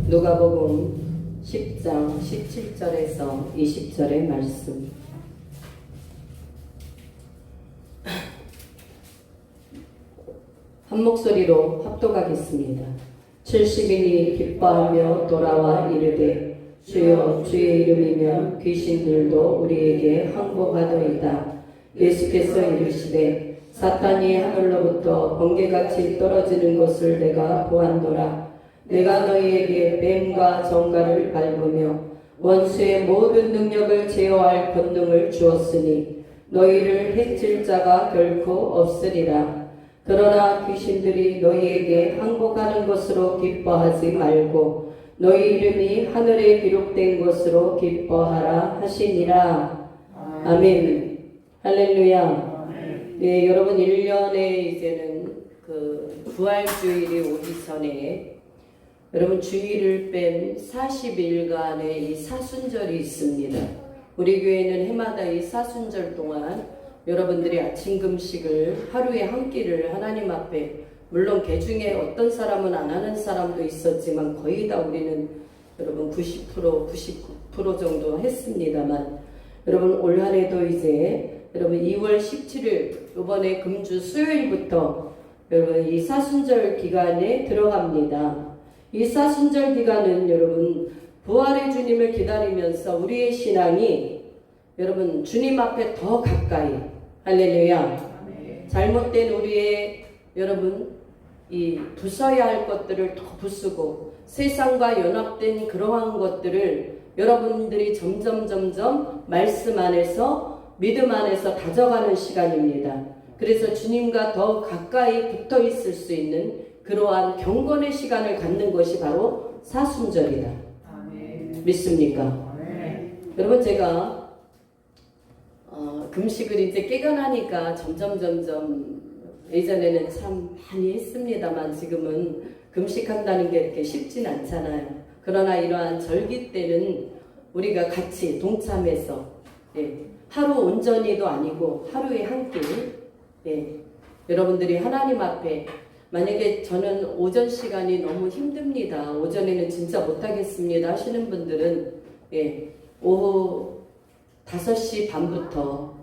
누가복음 10장 17절에서 20절의 말씀. 한 목소리로 합독하겠습니다. 70인이 기뻐하며 돌아와 이르되 주여 주의 이름이면 귀신들도 우리에게 항복하더이다. 예수께서 이르시되 사탄이 하늘로부터 번개같이 떨어지는 것을 내가 보았노라. 내가 너희에게 뱀과 정갈을 밟으며 원수의 모든 능력을 제어할 권능을 주었으니 너희를 해칠 자가 결코 없으리라. 그러나 귀신들이 너희에게 항복하는 것으로 기뻐하지 말고 너희 이름이 하늘에 기록된 것으로 기뻐하라 하시니라. 아멘. 할렐루야. 네, 여러분 1년에 이제는 부활주일이 오기 전에 여러분 주일을 뺀 40일간의 이 사순절이 있습니다. 우리 교회는 해마다 이 사순절 동안 여러분들이 아침 금식을 하루에 한 끼를 하나님 앞에, 물론 개 중에 어떤 사람은 안 하는 사람도 있었지만 거의 다 우리는 여러분 90%, 99% 정도 했습니다만, 여러분 올 한 해도 이제 여러분 2월 17일 이번에 금주 수요일부터 여러분 이 사순절 기간에 들어갑니다. 이 사순절 기간은 여러분 부활의 주님을 기다리면서 우리의 신앙이 여러분 주님 앞에 더 가까이, 할렐루야, 잘못된 우리의 여러분 이 부숴야 할 것들을 더 부수고 세상과 연합된 그러한 것들을 여러분들이 점점 말씀 안에서 믿음 안에서 다져가는 시간입니다. 그래서 주님과 더 가까이 붙어 있을 수 있는 그러한 경건의 시간을 갖는 것이 바로 사순절이다. 아멘. 믿습니까? 아멘. 여러분 제가 금식을 이제 깨어나니까 점점 예전에는 참 많이 했습니다만 지금은 금식한다는 게 이렇게 쉽진 않잖아요. 그러나 이러한 절기 때는 우리가 같이 동참해서 하루 온전히도 아니고 하루에 한 끼, 여러분들이 하나님 앞에, 만약에 저는 오전 시간이 너무 힘듭니다, 오전에는 진짜 못하겠습니다 하시는 분들은 오후 5시 반부터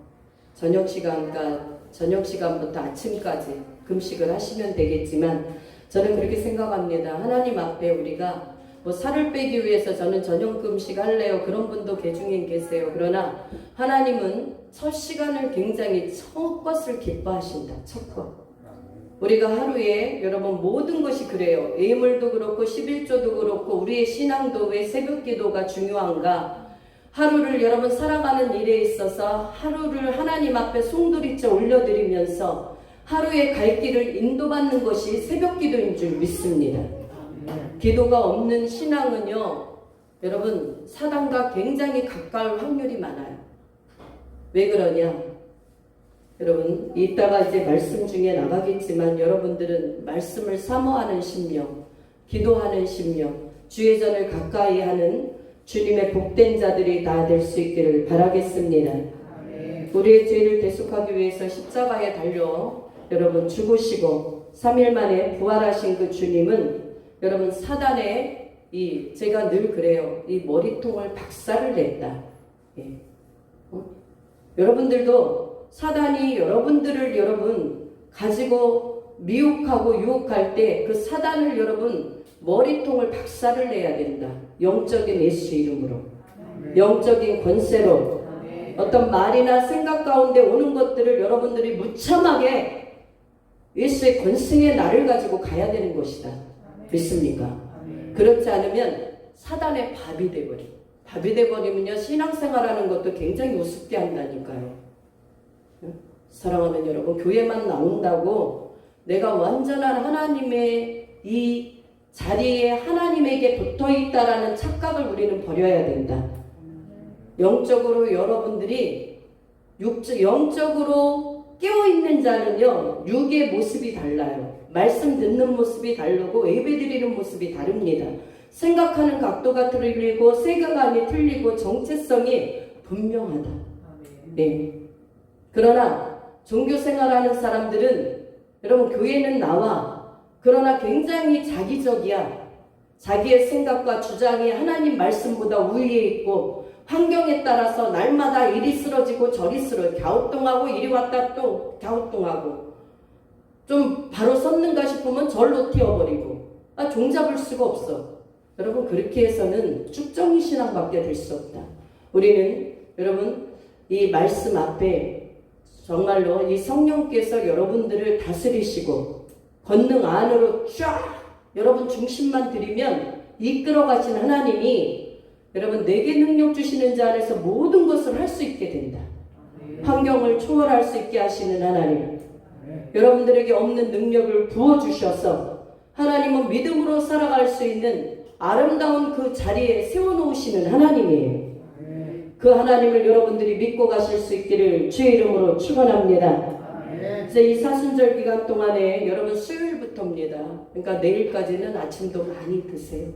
저녁 시간부터 아침까지 금식을 하시면 되겠지만, 저는 그렇게 생각합니다. 하나님 앞에 우리가 뭐 살을 빼기 위해서 저는 저녁 금식 할래요, 그런 분도 개중에 계세요. 그러나 하나님은 첫 시간을 굉장히 첫 것을 기뻐하신다. 첫 것. 우리가 하루에 여러분 모든 것이 그래요. 예물도 그렇고 11조도 그렇고 우리의 신앙도 왜 새벽 기도가 중요한가? 하루를 여러분 살아가는 일에 있어서 하루를 하나님 앞에 송두리째 올려드리면서 하루의 갈 길을 인도받는 것이 새벽 기도인 줄 믿습니다. 기도가 없는 신앙은요, 여러분 사단과 굉장히 가까울 확률이 많아요. 왜 그러냐? 여러분 이따가 이제 말씀 중에 나가겠지만 여러분들은 말씀을 사모하는 심령, 기도하는 심령, 주의 전을 가까이 하는 주님의 복된 자들이 다 될 수 있기를 바라겠습니다. 우리의 죄를 대속하기 위해서 십자가에 달려 여러분 죽으시고 3일 만에 부활하신 그 주님은 여러분 사단의 제가 늘 그래요, 이 머리통을 박살을 냈다. 여러분들도 사단이 여러분들을 여러분 가지고 미혹하고 유혹할 때 그 사단을 여러분 머리통을 박살을 내야 된다. 영적인 예수 이름으로, 영적인 권세로, 어떤 말이나 생각 가운데 오는 것들을 여러분들이 무참하게 예수의 권승의 날을 가지고 가야 되는 것이다. 믿습니까? 그렇지 않으면 사단의 밥이 돼버려. 밥이 돼버리면요, 신앙생활하는 것도 굉장히 우습게 한다니까요. 사랑하는 여러분, 교회만 나온다고 내가 완전한 하나님의 이 자리에 하나님에게 붙어있다라는 착각을 우리는 버려야 된다. 영적으로 여러분들이 영적으로 깨어있는 자는요, 육의 모습이 달라요. 말씀 듣는 모습이 다르고 예배드리는 모습이 다릅니다. 생각하는 각도가 틀리고 세계관이 틀리고 정체성이 분명하다. 그러나 종교생활하는 사람들은 여러분 교회는 나와, 그러나 굉장히 자기적이야. 자기의 생각과 주장이 하나님 말씀보다 우위에 있고 환경에 따라서 날마다 이리 쓰러지고 저리 갸우뚱하고 이리 왔다 또 갸우뚱하고 좀 바로 섰는가 싶으면 절로 튀어버리고 종잡을 수가 없어. 여러분 그렇게 해서는 쭉정이 신앙밖에 될 수 없다. 우리는 여러분 이 말씀 앞에 정말로 이 성령께서 여러분들을 다스리시고 권능 안으로 쫙 여러분 중심만 들이면 이끌어 가신 하나님이 여러분 내게 능력 주시는 자 안에서 모든 것을 할 수 있게 된다. 환경을 초월할 수 있게 하시는 하나님, 여러분들에게 없는 능력을 부어주셔서 하나님은 믿음으로 살아갈 수 있는 아름다운 그 자리에 세워놓으시는 하나님이에요. 그 하나님을 여러분들이 믿고 가실 수 있기를 주의 이름으로 축원합니다. 이제 이 사순절 기간 동안에 여러분 수요일부터입니다. 그러니까 내일까지는 아침도 많이 드세요.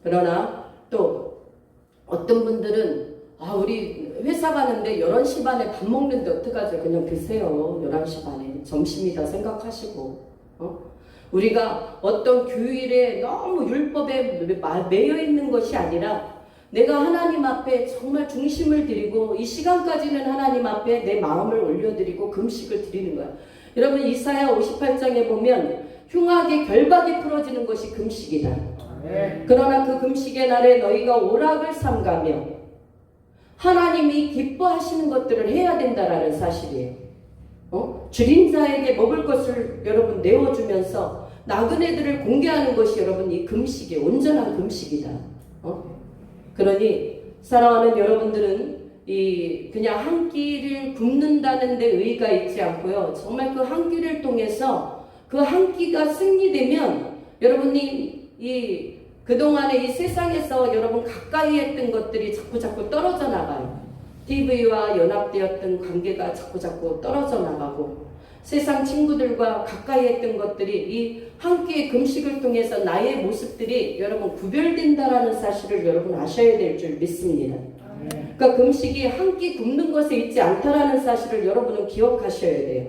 그러나 또 어떤 분들은 우리 회사 가는데 11시 반에 밥 먹는데 어떡하죠? 그냥 드세요. 11시 반에 점심이다 생각하시고 우리가 어떤 규율에 너무 율법에 매여 있는 것이 아니라 내가 하나님 앞에 정말 중심을 드리고 이 시간까지는 하나님 앞에 내 마음을 올려드리고 금식을 드리는 거야. 여러분 이사야 58장에 보면 흉악의 결박이 풀어지는 것이 금식이다. 그러나 그 금식의 날에 너희가 오락을 삼가며 하나님이 기뻐하시는 것들을 해야 된다라는 사실이에요. 줄인 자에게 먹을 것을 여러분 내어주면서 나그네들을 공개하는 것이 여러분 이 금식의 온전한 금식이다. 그러니 사랑하는 여러분들은 이 그냥 한 끼를 굶는다는 데 의의가 있지 않고요. 정말 그 한 끼를 통해서 그 한 끼가 승리되면 여러분이 이 그동안에 이 세상에서 여러분 가까이 했던 것들이 자꾸 떨어져 나가요. TV와 연합되었던 관계가 자꾸 떨어져 나가고 세상 친구들과 가까이 했던 것들이 이 한 끼의 금식을 통해서 나의 모습들이 여러분 구별된다라는 사실을 여러분 아셔야 될 줄 믿습니다. 그러니까 금식이 한 끼 굶는 것에 있지 않다라는 사실을 여러분은 기억하셔야 돼요.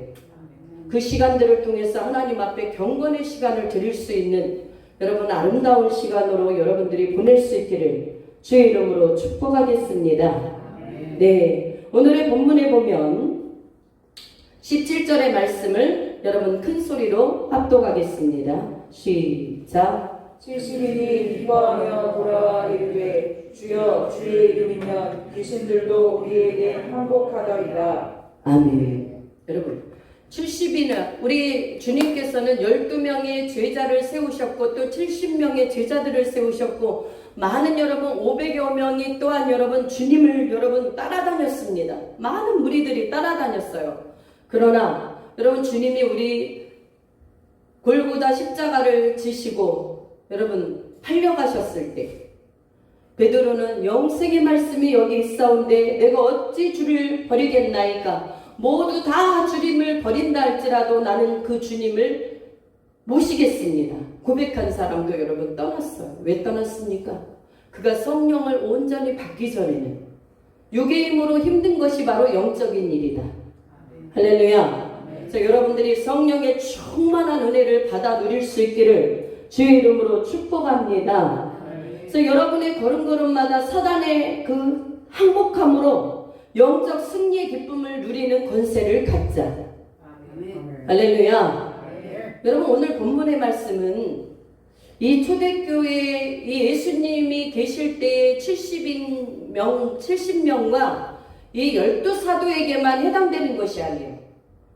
그 시간들을 통해서 하나님 앞에 경건의 시간을 드릴 수 있는 여러분 아름다운 시간으로 여러분들이 보낼 수 있기를 주의 이름으로 축복하겠습니다. 네, 오늘의 본문에 보면 17절의 말씀을 여러분 큰 소리로 합독하겠습니다. 시작. 70인이 기뻐하며 돌아와 이르되 주여 주의 이름이면 귀신들도 우리에게 항복하더이다. 아멘. 여러분 70인은 우리 주님께서는 12명의 제자를 세우셨고 또 70명의 제자들을 세우셨고 많은 여러분 500여 명이 또한 여러분 주님을 여러분 따라다녔습니다. 많은 무리들이 따라다녔어요. 그러나 여러분 주님이 우리 골고다 십자가를 지시고 여러분 팔려가셨을 때 베드로는 영생의 말씀이 여기 있사온데 내가 어찌 주를 버리겠나이까. 모두 다 주님을 버린다 할지라도 나는 그 주님을 모시겠습니다. 고백한 사람도 여러분 떠났어요. 왜 떠났습니까? 그가 성령을 온전히 받기 전에는 육의 힘으로 힘든 것이 바로 영적인 일이다. 할렐루야. 자, 여러분들이 성령의 충만한 은혜를 받아 누릴 수 있기를 주의 이름으로 축복합니다. 그래서 여러분의 걸음걸음마다 사단의 그 항복함으로 영적 승리의 기쁨을 누리는 권세를 갖자. 할렐루야. 여러분 오늘 본문의 말씀은 이 초대교회에 이 예수님이 계실 때의 70명과 이 12사도에게만 해당되는 것이 아니에요.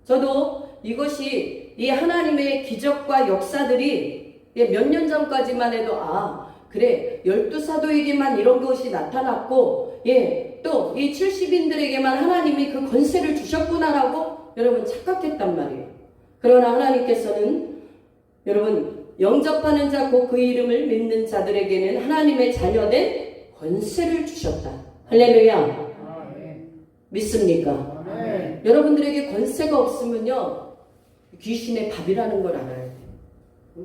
저도 이것이 이 하나님의 기적과 역사들이 몇 년 전까지만 해도 그래 12사도에게만 이런 것이 나타났고 또 이 70인들에게만 하나님이 그 권세를 주셨구나라고 여러분 착각했단 말이에요. 그러나 하나님께서는 여러분 영접하는 자 곧 그 이름을 믿는 자들에게는 하나님의 자녀된 권세를 주셨다. 할렐루야. 믿습니까? 여러분들에게 권세가 없으면요 귀신의 밥이라는 걸 알아야 돼요.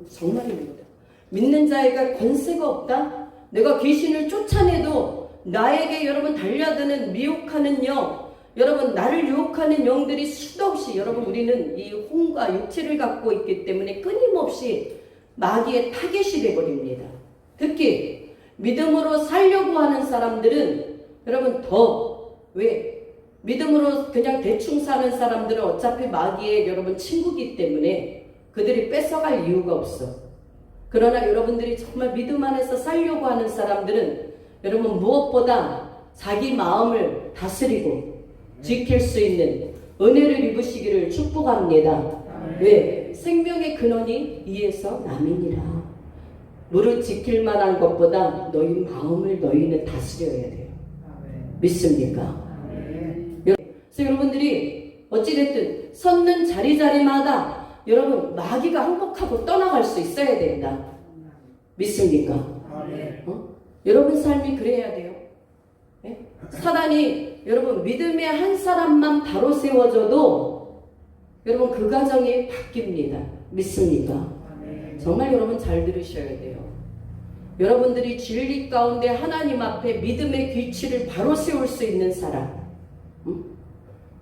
정말입니다. 믿는 자에게 권세가 없다? 내가 귀신을 쫓아내도 나에게 여러분 달려드는 미혹하는 영, 여러분 나를 유혹하는 영들이 수도 없이 여러분 우리는 이 혼과 육체를 갖고 있기 때문에 끊임없이 마귀의 타겟이 되어버립니다. 특히 믿음으로 살려고 하는 사람들은 여러분 왜? 믿음으로 그냥 대충 사는 사람들은 어차피 마귀의 여러분 친구기 때문에 그들이 뺏어갈 이유가 없어. 그러나 여러분들이 정말 믿음 안에서 살려고 하는 사람들은 여러분 무엇보다 자기 마음을 다스리고 지킬 수 있는 은혜를 입으시기를 축복합니다. 왜? 생명의 근원이 이에서 남이니라. 무릇 지킬 만한 것보다 너희 마음을 너희는 다스려야 돼요. 믿습니까? 그래서 여러분들이 어찌됐든 섰는 자리자리마다 여러분 마귀가 항복하고 떠나갈 수 있어야 된다. 믿습니까? 여러분 삶이 그래야 돼요. 네? 사단이 여러분 믿음의 한 사람만 바로 세워져도 여러분 그 가정이 바뀝니다. 믿습니까? 정말 여러분 잘 들으셔야 돼요. 여러분들이 진리 가운데 하나님 앞에 믿음의 귀치를 바로 세울 수 있는 사람.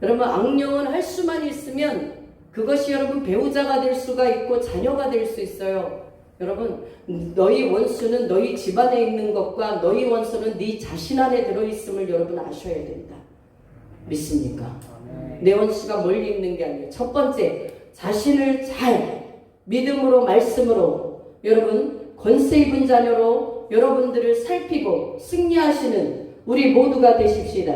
여러분 악령은 할 수만 있으면 그것이 여러분 배우자가 될 수가 있고 자녀가 될 수 있어요. 여러분 너희 원수는 너희 집안에 있는 것과 너희 원수는 네 자신 안에 들어있음을 여러분 아셔야 된다. 믿습니까? 내 원수가 멀리 있는 게 아니에요. 첫 번째 자신을 잘 믿음으로 말씀으로 여러분 권세 입은 자녀로 여러분들을 살피고 승리하시는 우리 모두가 되십시다.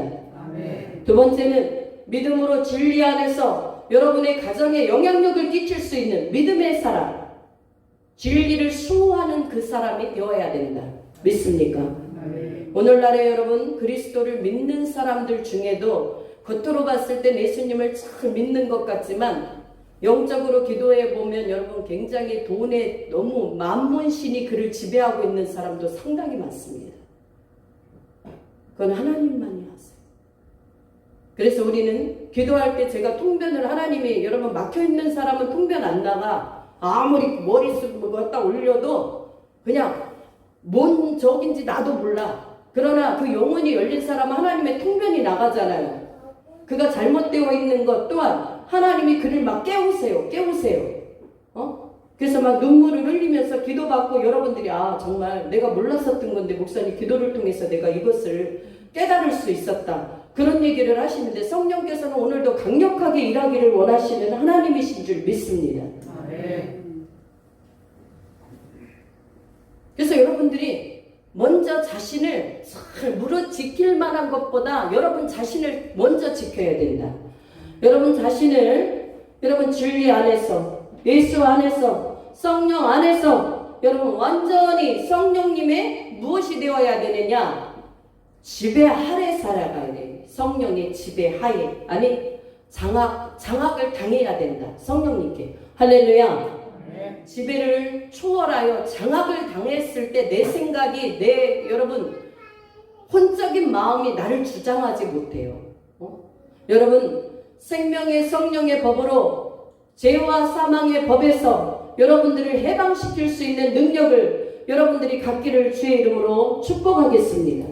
두 번째는 믿음으로 진리 안에서 여러분의 가정에 영향력을 끼칠 수 있는 믿음의 사람, 진리를 수호하는 그 사람이 되어야 된다. 믿습니까? 오늘날에 여러분 그리스도를 믿는 사람들 중에도 겉으로 봤을 땐 예수님을 참 믿는 것 같지만 영적으로 기도해 보면 여러분 굉장히 돈에 너무 만문신이 그를 지배하고 있는 사람도 상당히 많습니다. 그건 하나님만이 아세요. 그래서 우리는 기도할 때 제가 통변을 하나님이 여러분 막혀있는 사람은 통변 안 나가. 아무리 머릿속에 갖다 올려도 그냥 뭔 적인지 나도 몰라. 그러나 그 영혼이 열린 사람은 하나님의 통변이 나가잖아요. 그가 잘못되어 있는 것 또한 하나님이 그를 막 깨우세요. 그래서 막 눈물을 흘리면서 기도받고 여러분들이 정말 내가 몰랐었던 건데 목사님 기도를 통해서 내가 이것을 깨달을 수 있었다. 그런 얘기를 하시는데 성령께서는 오늘도 강력하게 일하기를 원하시는 하나님이신 줄 믿습니다. 그래서 여러분들이 먼저 자신을 잘 무릇 지킬 만한 것보다 여러분 자신을 먼저 지켜야 된다. 여러분 자신을 여러분 진리 안에서 예수 안에서 성령 안에서 여러분 완전히 성령님의 무엇이 되어야 되느냐? 지배 아래 살아가야 돼. 성령의 지배 하에 장악을 당해야 된다. 성령님께 할렐루야. 지배를 초월하여 장악을 당했을 때 내 생각이 여러분 혼적인 마음이 나를 주장하지 못해요. 여러분 생명의 성령의 법으로 죄와 사망의 법에서 여러분들을 해방시킬 수 있는 능력을 여러분들이 갖기를 주의 이름으로 축복하겠습니다.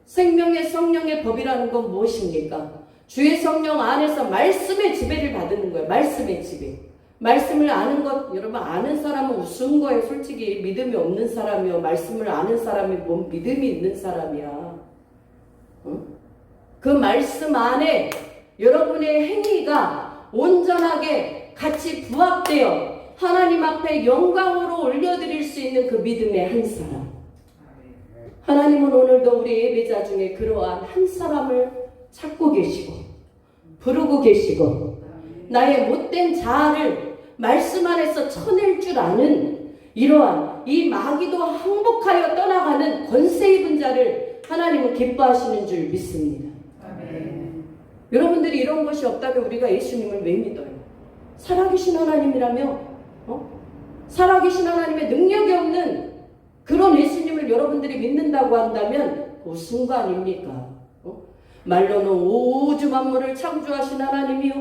생명의 성령의 법이라는 건 무엇입니까? 주의 성령 안에서 말씀의 지배를 받는 거예요. 말씀의 지배. 말씀을 아는 것, 여러분 아는 사람은 우스운 거예요. 솔직히 믿음이 없는 사람이요. 말씀을 아는 사람이 뭔 믿음이 있는 사람이야. 그 말씀 안에 여러분의 행위가 온전하게 같이 부합되어 하나님 앞에 영광으로 올려드릴 수 있는 그 믿음의 한 사람. 하나님은 오늘도 우리 예배자 중에 그러한 한 사람을 찾고 계시고 부르고 계시고 나의 못된 자아를 말씀 안에서 쳐낼 줄 아는 이러한 이 마귀도 항복하여 떠나가는 권세 입은 자를 하나님은 기뻐하시는 줄 믿습니다. 여러분들이 이런 것이 없다면 우리가 예수님을 왜 믿어요? 살아계신 하나님이라며 살아계신 하나님의 능력이 없는 그런 예수님을 여러분들이 믿는다고 한다면 무슨 거 아닙니까? 말로는 우주 만물을 창조하신 하나님이요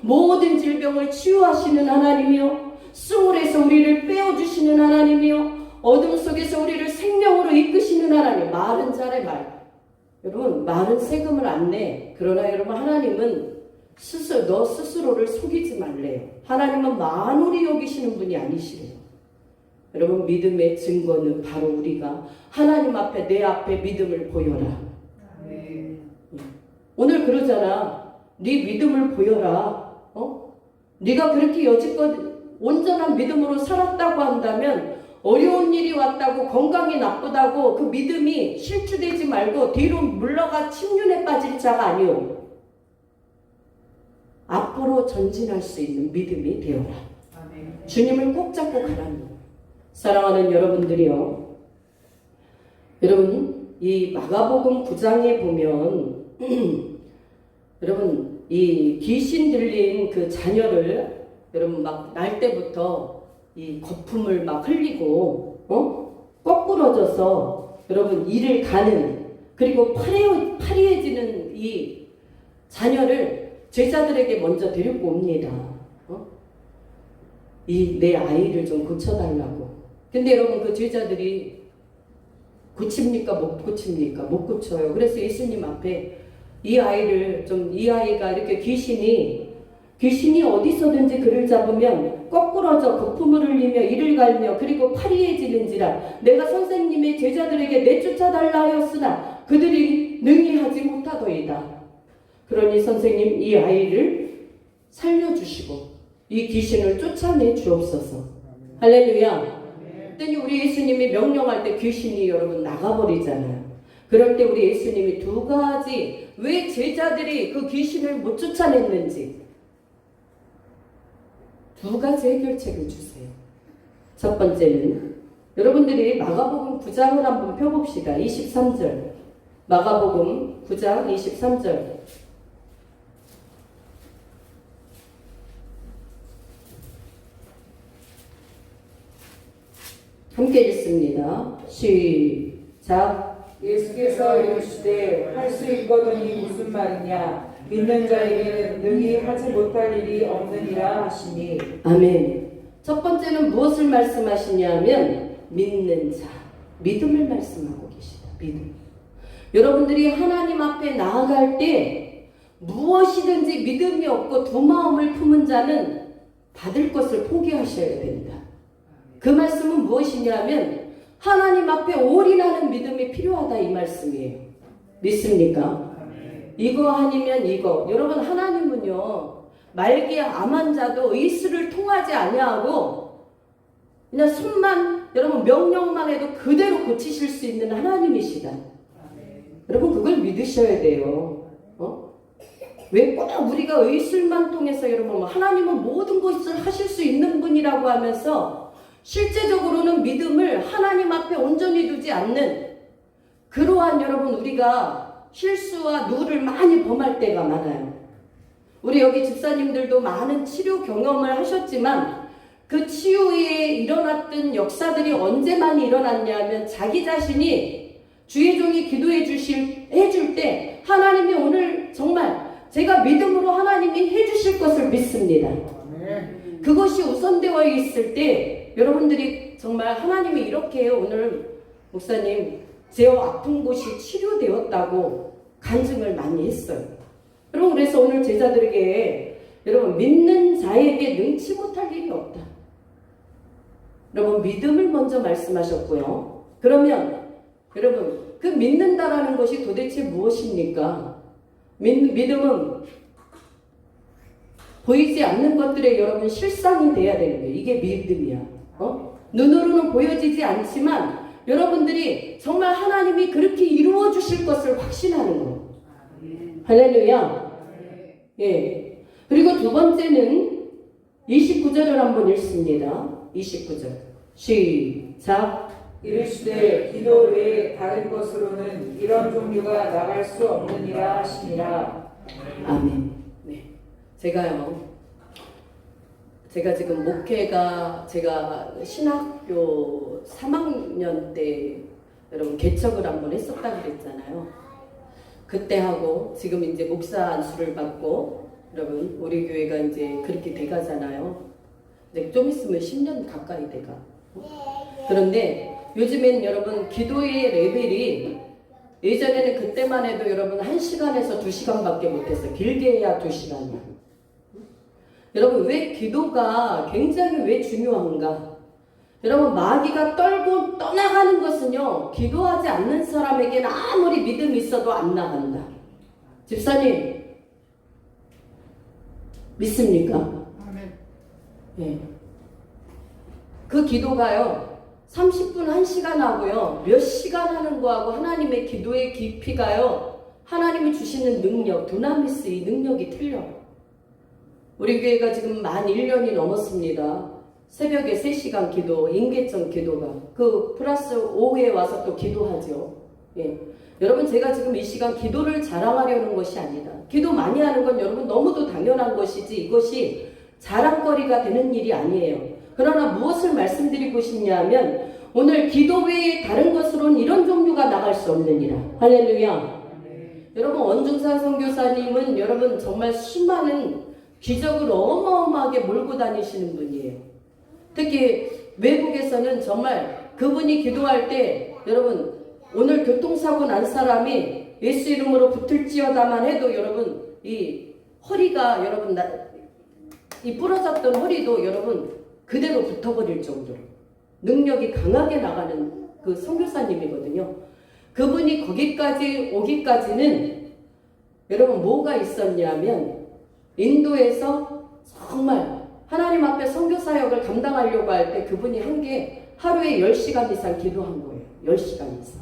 모든 질병을 치유하시는 하나님이요 수월에서 우리를 빼어주시는 하나님이요 어둠 속에서 우리를 생명으로 이끄시는 하나님. 말은 잘해 말. 여러분 말은 세금을 안 내. 그러나 여러분 하나님은 너 스스로를 속이지 말래요. 하나님은 만홀히 여기시는 분이 아니시래요. 여러분, 믿음의 증거는 바로 우리가 하나님 앞에, 내 앞에 믿음을 보여라. 오늘 그러잖아. 네 믿음을 보여라. 네가 그렇게 여지껏 온전한 믿음으로 살았다고 한다면, 어려운 일이 왔다고, 건강이 나쁘다고 그 믿음이 실추되지 말고 뒤로 물러가 침륜에 빠질 자가 아니오. 앞으로 전진할 수 있는 믿음이 되어라. 주님을 꼭 잡고 가라는 거예요. 사랑하는 여러분들이요, 여러분, 이 마가복음 9장에 보면 여러분, 이 귀신 들린 그 자녀를 여러분 막 날 때부터 이 거품을 막 흘리고 거꾸러져서 여러분 일을 가는, 그리고 파리해지는 이 자녀를 제자들에게 먼저 데리고 옵니다. 이 내 아이를 좀 고쳐달라고. 근데 여러분, 그 제자들이 고칩니까? 못 고칩니까? 못 고쳐요. 그래서 예수님 앞에 이 아이가 이렇게 귀신이 어디서든지 그를 잡으면 거꾸러져 거품을 흘리며 이를 갈며 그리고 파리해지는지라 내가 선생님의 제자들에게 내쫓아달라 하였으나 그들이 능히 하지 못하더이다. 그러니 선생님, 이 아이를 살려주시고 이 귀신을 쫓아내 주옵소서. 할렐루야. 그랬더니 우리 예수님이 명령할 때 귀신이 여러분 나가버리잖아요. 그럴 때 우리 예수님이 두 가지, 왜 제자들이 그 귀신을 못 쫓아냈는지 두 가지 해결책을 주세요. 첫 번째는 여러분들이 마가복음 9장을 한번 펴봅시다. 23절. 마가복음 9장 23절. 함께 읽습니다. 시작. 예수께서 이르시되 할 수 있거든이 무슨 말이냐, 믿는 자에게는 능히 하지 못할 일이 없느니라 하시니. 아멘. 첫 번째는 무엇을 말씀하시냐면 믿는 자, 믿음을 말씀하고 계시다. 믿음. 여러분들이 하나님 앞에 나아갈 때 무엇이든지 믿음이 없고 두 마음을 품은 자는 받을 것을 포기하셔야 된다. 그 말씀은 무엇이냐면 하나님 앞에 올인하는 믿음이 필요하다, 이 말씀이에요. 믿습니까? 이거 아니면 이거. 여러분, 하나님은요, 말기에 암한 자도 의술을 통하지 아니하고 그냥 손만, 여러분 명령만 해도 그대로 고치실 수 있는 하나님이시다. 여러분, 그걸 믿으셔야 돼요. 왜 꼭 우리가 의술만 통해서, 여러분, 하나님은 모든 것을 하실 수 있는 분이라고 하면서 실제적으로는 믿음을 하나님 앞에 온전히 두지 않는 그러한, 여러분, 우리가 실수와 누를 많이 범할 때가 많아요. 우리 여기 집사님들도 많은 치료 경험을 하셨지만 그 치유에 일어났던 역사들이 언제 많이 일어났냐면 자기 자신이 주의 종이 기도해 해줄 때 하나님이 오늘 정말 제가 믿음으로 하나님이 해주실 것을 믿습니다. 그것이 우선되어 있을 때 여러분들이 정말 하나님이 이렇게 해요. 오늘 목사님, 제 아픈 곳이 치료되었다고 간증을 많이 했어요. 여러분, 그래서 오늘 제자들에게 여러분, 믿는 자에게 능치 못할 일이 없다. 여러분, 믿음을 먼저 말씀하셨고요. 그러면 여러분, 그 믿는다라는 것이 도대체 무엇입니까? 믿음은 보이지 않는 것들에 여러분 실상이 돼야 되는 거예요. 이게 믿음이야. 눈으로는 보여지지 않지만 여러분들이 정말 하나님이 그렇게 이루어 주실 것을 확신하는 거. 할렐루야. 예. 그리고 두 번째는 29절을 한번 읽습니다. 29절. 시작. 이르시되 기도 외에 다른 것으로는 이런 종류가 나갈 수 없느니라 하시니라. 아멘. 네. 제가 지금 목회가, 제가 신학교 3학년 때 여러분 개척을 한번 했었다고 그랬잖아요. 그때 하고 지금 이제 목사 안수를 받고 여러분 우리 교회가 이제 그렇게 돼가잖아요. 이제 좀 있으면 10년 가까이 돼가. 그런데 요즘엔 여러분 기도의 레벨이, 예전에는 그때만 해도 여러분 1시간에서 2시간밖에 못했어요. 길게 해야 2시간이야. 여러분, 왜 기도가 굉장히 왜 중요한가? 여러분, 마귀가 떨고 떠나가는 것은요, 기도하지 않는 사람에게는 아무리 믿음이 있어도 안 나간다. 집사님, 믿습니까? 아멘. 예. 그 기도가요, 30분 1시간 하고요, 몇 시간 하는 거하고 하나님의 기도의 깊이가요, 하나님이 주시는 능력, 두나미스 이 능력이 틀려요. 우리 교회가 지금 만 1년이 넘었습니다. 새벽에 3시간 기도, 임계점 기도가. 그 플러스 오후에 와서 또 기도하죠. 예. 여러분, 제가 지금 이 시간 기도를 자랑하려는 것이 아니다. 기도 많이 하는 건 여러분 너무도 당연한 것이지 이것이 자랑거리가 되는 일이 아니에요. 그러나 무엇을 말씀드리고 싶냐면 오늘 기도 외에 다른 것으로는 이런 종류가 나갈 수 없느니라. 할렐루야. 여러분, 원중산 선교사님은 여러분 정말 수많은 기적을 어마어마하게 몰고 다니시는 분이에요. 특히 외국에서는 정말 그분이 기도할 때 여러분 오늘 교통사고 난 사람이 예수 이름으로 붙을지어다만 해도 여러분 이 허리가 여러분 이 부러졌던 허리도 여러분 그대로 붙어버릴 정도로 능력이 강하게 나가는 그 선교사님이거든요. 그분이 거기까지 오기까지는 여러분 뭐가 있었냐면 인도에서 정말 하나님 앞에 선교사역을 감당하려고 할 때 그분이 한 게 하루에 10시간 이상 기도한 거예요. 10시간 이상.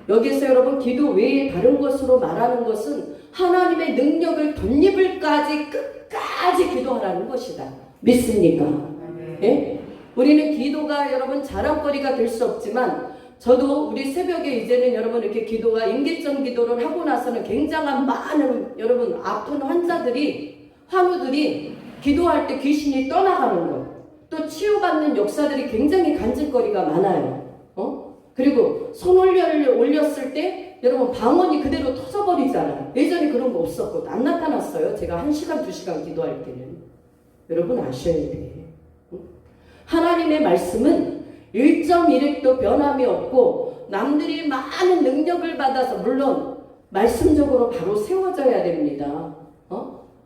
여기서 여러분 기도 외에 다른 것으로 말하는 것은 하나님의 능력을 덧입을까지 끝까지 기도하라는 것이다. 믿습니까? 예? 우리는 기도가 여러분 자랑거리가 될 수 없지만 저도 우리 새벽에 이제는 여러분 이렇게 기도가 임계점 기도를 하고 나서는 굉장한 많은 여러분 아픈 환자들이 환우들이 기도할 때 귀신이 떠나가는 것, 또 치유받는 역사들이 굉장히 간증거리가 많아요. 그리고 손 올렸을 때 여러분 방언이 그대로 터져버리잖아요. 예전에 그런 거 없었고 안 나타났어요. 제가 1시간 2시간 기도할 때는. 여러분 아셔야 돼요. 하나님의 말씀은 1.1핵도 변함이 없고 남들이 많은 능력을 받아서 물론 말씀적으로 바로 세워져야 됩니다.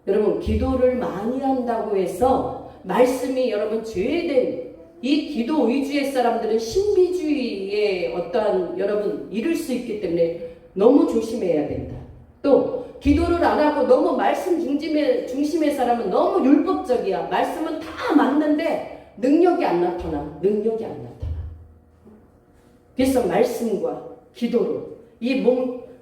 여러분 기도를 많이 한다고 해서 말씀이 여러분 죄된 이 기도 위주의 사람들은 신비주의의 어떠한 여러분 이룰 수 있기 때문에 너무 조심해야 된다. 또 기도를 안 하고 너무 말씀 중심의 사람은 너무 율법적이야. 말씀은 다 맞는데 능력이 안 나타나. 능력이 안 나타나. 그래서 말씀과 기도로 이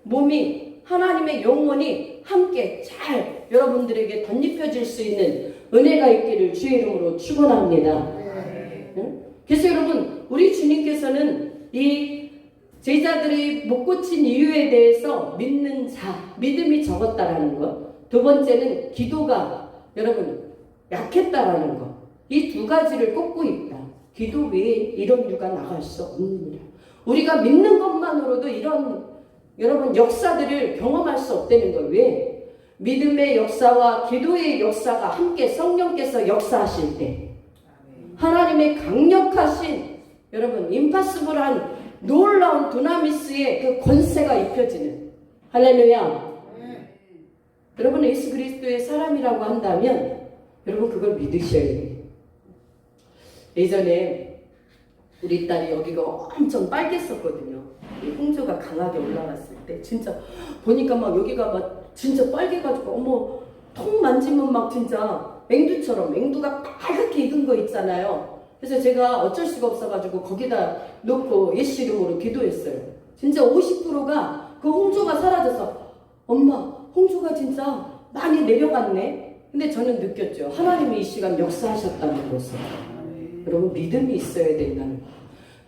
몸이 하나님의 영혼이 함께 잘 여러분들에게 덧입혀질 수 있는 은혜가 있기를 주의 이름으로 축원합니다. 그래서 여러분 우리 주님께서는 이 제자들이 못 고친 이유에 대해서 믿는 자, 믿음이 적었다라는 것, 두 번째는 기도가 여러분 약했다라는 것, 이 두 가지를 꼽고 있다. 기도 외에 이런 유가 나갈 수 없느니라. 우리가 믿는 것만으로도 이런 여러분 역사들을 경험할 수 없다는 거. 왜? 믿음의 역사와 기도의 역사가 함께 성령께서 역사하실 때 하나님의 강력하신 여러분 임파서블한 놀라운 두나미스의 그 권세가 입혀지는 할렐루야. 여러분 예수 그리스도의 사람이라고 한다면 여러분 그걸 믿으셔야 돼요. 예전에 우리 딸이 여기가 엄청 빨갰었거든요. 이 홍조가 강하게 올라갔을 때 진짜 보니까 막 여기가 막 진짜 빨개가지고 어머 통 만지면 막 진짜 맹두처럼 맹두가 빨갛게 익은 거 있잖아요. 그래서 제가 어쩔 수가 없어가지고 거기다 놓고 예수 이름으로 기도했어요. 진짜 50%가 그 홍조가 사라져서 엄마 홍조가 진짜 많이 내려갔네. 근데 저는 느꼈죠. 하나님이 이 시간 역사하셨다는 것을. 여러분 믿음이 있어야 된다는 거.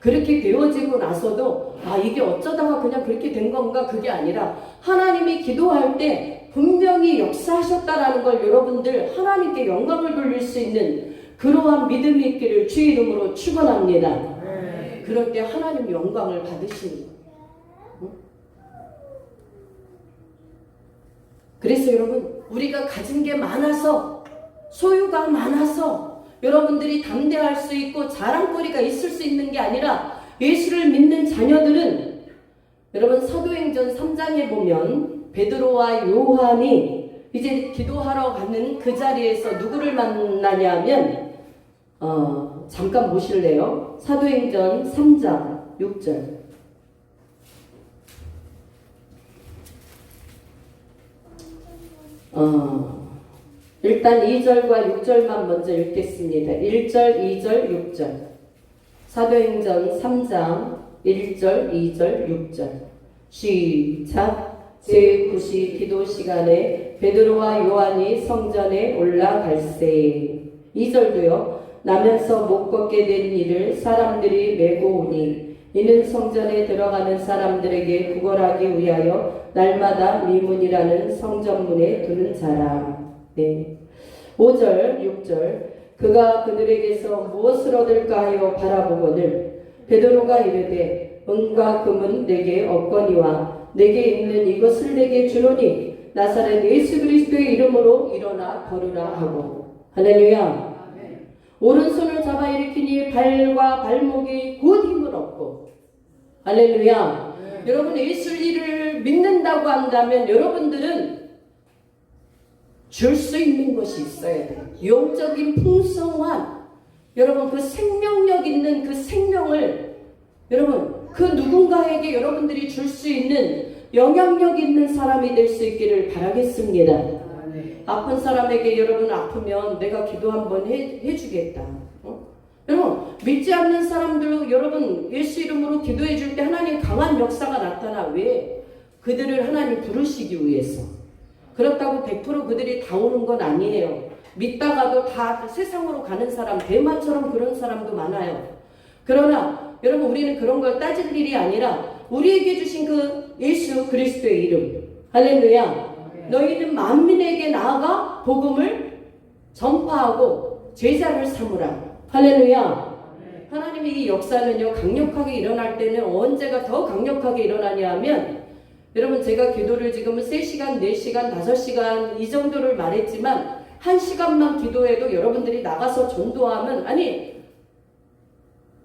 그렇게 되어지고 나서도 아 이게 어쩌다가 그냥 그렇게 된 건가 그게 아니라 하나님이 기도할 때 분명히 역사하셨다라는 걸 여러분들 하나님께 영광을 돌릴 수 있는 그러한 믿음이 있기를 주의 이름으로 축원합니다. 그럴 때 하나님 영광을 받으시는 거예요. 그래서 여러분 우리가 가진 게 많아서 소유가 많아서 여러분들이 담대할 수 있고 자랑거리가 있을 수 있는 게 아니라 예수를 믿는 자녀들은 여러분 사도행전 3장에 보면 베드로와 요한이 이제 기도하러 가는 그 자리에서 누구를 만나냐면 잠깐 보실래요? 사도행전 3장 6절. 일단 2절과 6절만 먼저 읽겠습니다. 1절, 2절, 6절. 사도행전 3장 1절, 2절, 6절. 시작. 제9시 기도 시간에 베드로와 요한이 성전에 올라갈세. 2절도요. 나면서 못 걷게 된 이를 사람들이 메고 오니 이는 성전에 들어가는 사람들에게 구걸하기 위하여 날마다 미문이라는 성전문에 두는 자라. 네. 5절, 6절. 그가 그들에게서 무엇을 얻을까 하여 바라보거늘 베드로가 이르되 은과 금은 내게 없거니와 내게 있는 이것을 내게 주노니 나사렛 예수 그리스도의 이름으로 일어나 걸으라 하고. 할렐루야. 오른손을 잡아 일으키니 발과 발목이 곧 힘을 얻고. 할렐루야. 여러분 예수를 믿는다고 한다면 여러분들은 줄 수 있는 것이 있어야 돼요. 영적인 풍성한 여러분 그 생명력 있는 그 생명을 여러분 그 누군가에게 여러분들이 줄 수 있는 영향력 있는 사람이 될 수 있기를 바라겠습니다. 아픈 사람에게 여러분 아프면 내가 기도 한번 해주겠다. 여러분 믿지 않는 사람들 여러분 예수 이름으로 기도해 줄 때 하나님 강한 역사가 나타나. 왜? 그들을 하나님 부르시기 위해서. 그렇다고 100% 그들이 다 오는 건 아니에요. 믿다가도 다 세상으로 가는 사람, 대마처럼 그런 사람도 많아요. 그러나 여러분 우리는 그런 걸 따질 일이 아니라 우리에게 주신 그 예수 그리스도의 이름. 할렐루야. 너희는 만민에게 나아가 복음을 전파하고 제자를 삼으라. 할렐루야. 하나님의 이 역사는요 강력하게 일어날 때는 언제가 더 강력하게 일어나냐 하면 여러분 제가 기도를 지금은 3시간, 4시간, 5시간 이 정도를 말했지만 1시간만 기도해도 여러분들이 나가서 전도하면 아니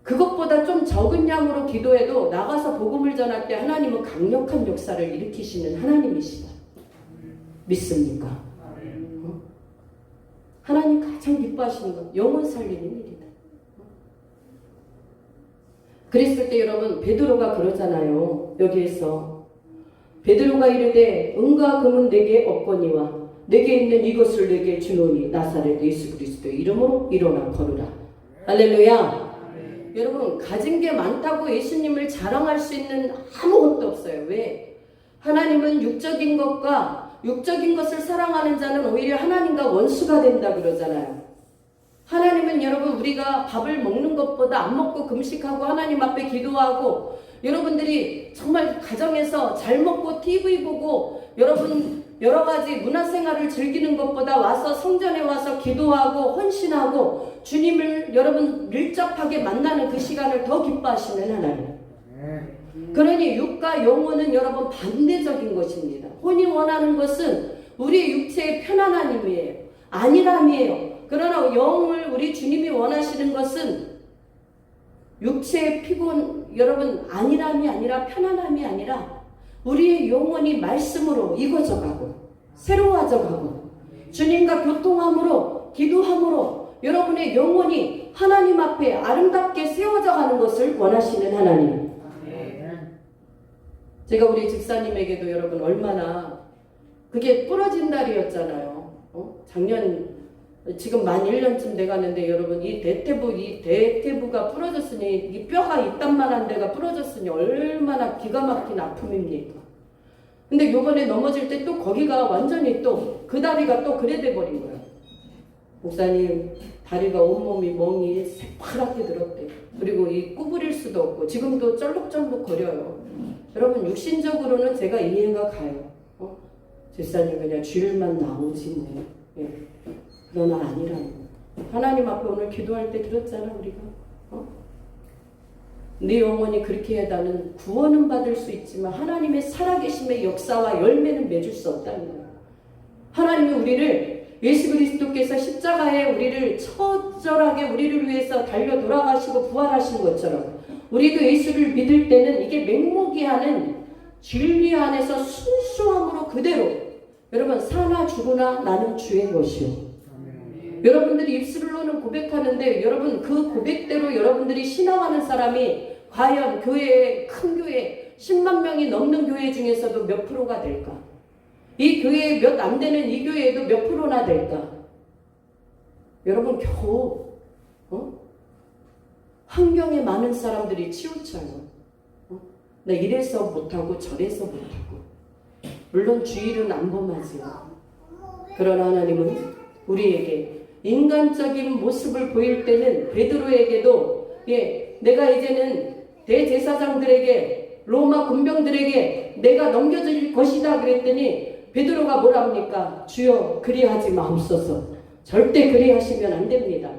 그것보다 좀 적은 양으로 기도해도 나가서 복음을 전할 때 하나님은 강력한 역사를 일으키시는 하나님이시다. 믿습니까? 하나님 가장 기뻐하시는 건 영혼 살리는 일이다. 그랬을 때 여러분 베드로가 그러잖아요. 여기에서 베드로가 이르되 은과 금은 내게 없거니와 내게 있는 이것을 내게 주노니 나사렛 예수 그리스도의 이름으로 일어나 걸으라. 할렐루야. 여러분 가진 게 많다고 예수님을 자랑할 수 있는 아무것도 없어요. 왜? 하나님은 육적인 것과 육적인 것을 사랑하는 자는 오히려 하나님과 원수가 된다 그러잖아요. 하나님은 여러분 우리가 밥을 먹는 것보다 안 먹고 금식하고 하나님 앞에 기도하고 여러분들이 정말 가정에서 잘 먹고 TV 보고 여러분 여러 가지 문화생활을 즐기는 것보다 와서 성전에 와서 기도하고 헌신하고 주님을 여러분 밀접하게 만나는 그 시간을 더 기뻐하시는 하나님. 그러니 육과 영혼은 여러분 반대적인 것입니다. 혼이 원하는 것은 우리 육체의 편안함이에요. 안일함이에요. 그러나 영을 우리 주님이 원하시는 것은 육체의 피곤 여러분 안일함이 아니라 편안함이 아니라 우리의 영혼이 말씀으로 익어져가고 새로워져가고 주님과 교통함으로 기도함으로 여러분의 영혼이 하나님 앞에 아름답게 세워져가는 것을 원하시는 하나님. 제가 우리 집사님에게도 여러분 얼마나 그게 부러진 날이었잖아요. 작년 지금 만 1년쯤 돼가는데 여러분 이 대퇴부가 부러졌으니 이 뼈가 이딴만한 데가 부러졌으니 얼마나 기가 막힌 아픔입니까? 근데 요번에 넘어질 때 또 거기가 완전히 또 그 다리가 또 그래 돼 버린 거야. 목사님 다리가 온몸이 멍이 새파랗게 들었대. 그리고 이 구부릴 수도 없고 지금도 쩔룩쩔룩 거려요. 여러분 육신적으로는 제가 이해가 가요. 집사님 그냥 주일만 나오지 뭐. 예. 그러나 아니라고. 하나님 앞에 오늘 기도할 때 들었잖아 우리가. 네 영혼이 그렇게 해 나는 구원은 받을 수 있지만 하나님의 살아계심의 역사와 열매는 맺을 수 없다는 거예요. 하나님이 우리를 예수 그리스도께서 십자가에 우리를 처절하게 우리를 위해서 달려 돌아가시고 부활하신 것처럼 우리도 예수를 믿을 때는 이게 맹목이 하는 진리 안에서 순수함으로 그대로 여러분 사나 죽으나 나는 주의 것이요. 여러분들이 입술로는 고백하는데 여러분 그 고백대로 여러분들이 신앙하는 사람이 과연 교회에 큰 교회 10만 명이 넘는 교회 중에서도 몇 프로가 될까? 이 교회에 몇 안 되는 이 교회에도 몇 프로나 될까? 여러분 겨우 환경에 많은 사람들이 치우쳐요. 나 이래서 못하고 저래서 못하고 물론 주일은 안 범하지요. 그러나 하나님은 우리에게 인간적인 모습을 보일 때는 베드로에게도 내가 이제는 대제사장들에게 로마 군병들에게 내가 넘겨질 것이다 그랬더니 베드로가 뭐랍니까? 주여 그리하지 마옵소서. 절대 그리하시면 안 됩니다.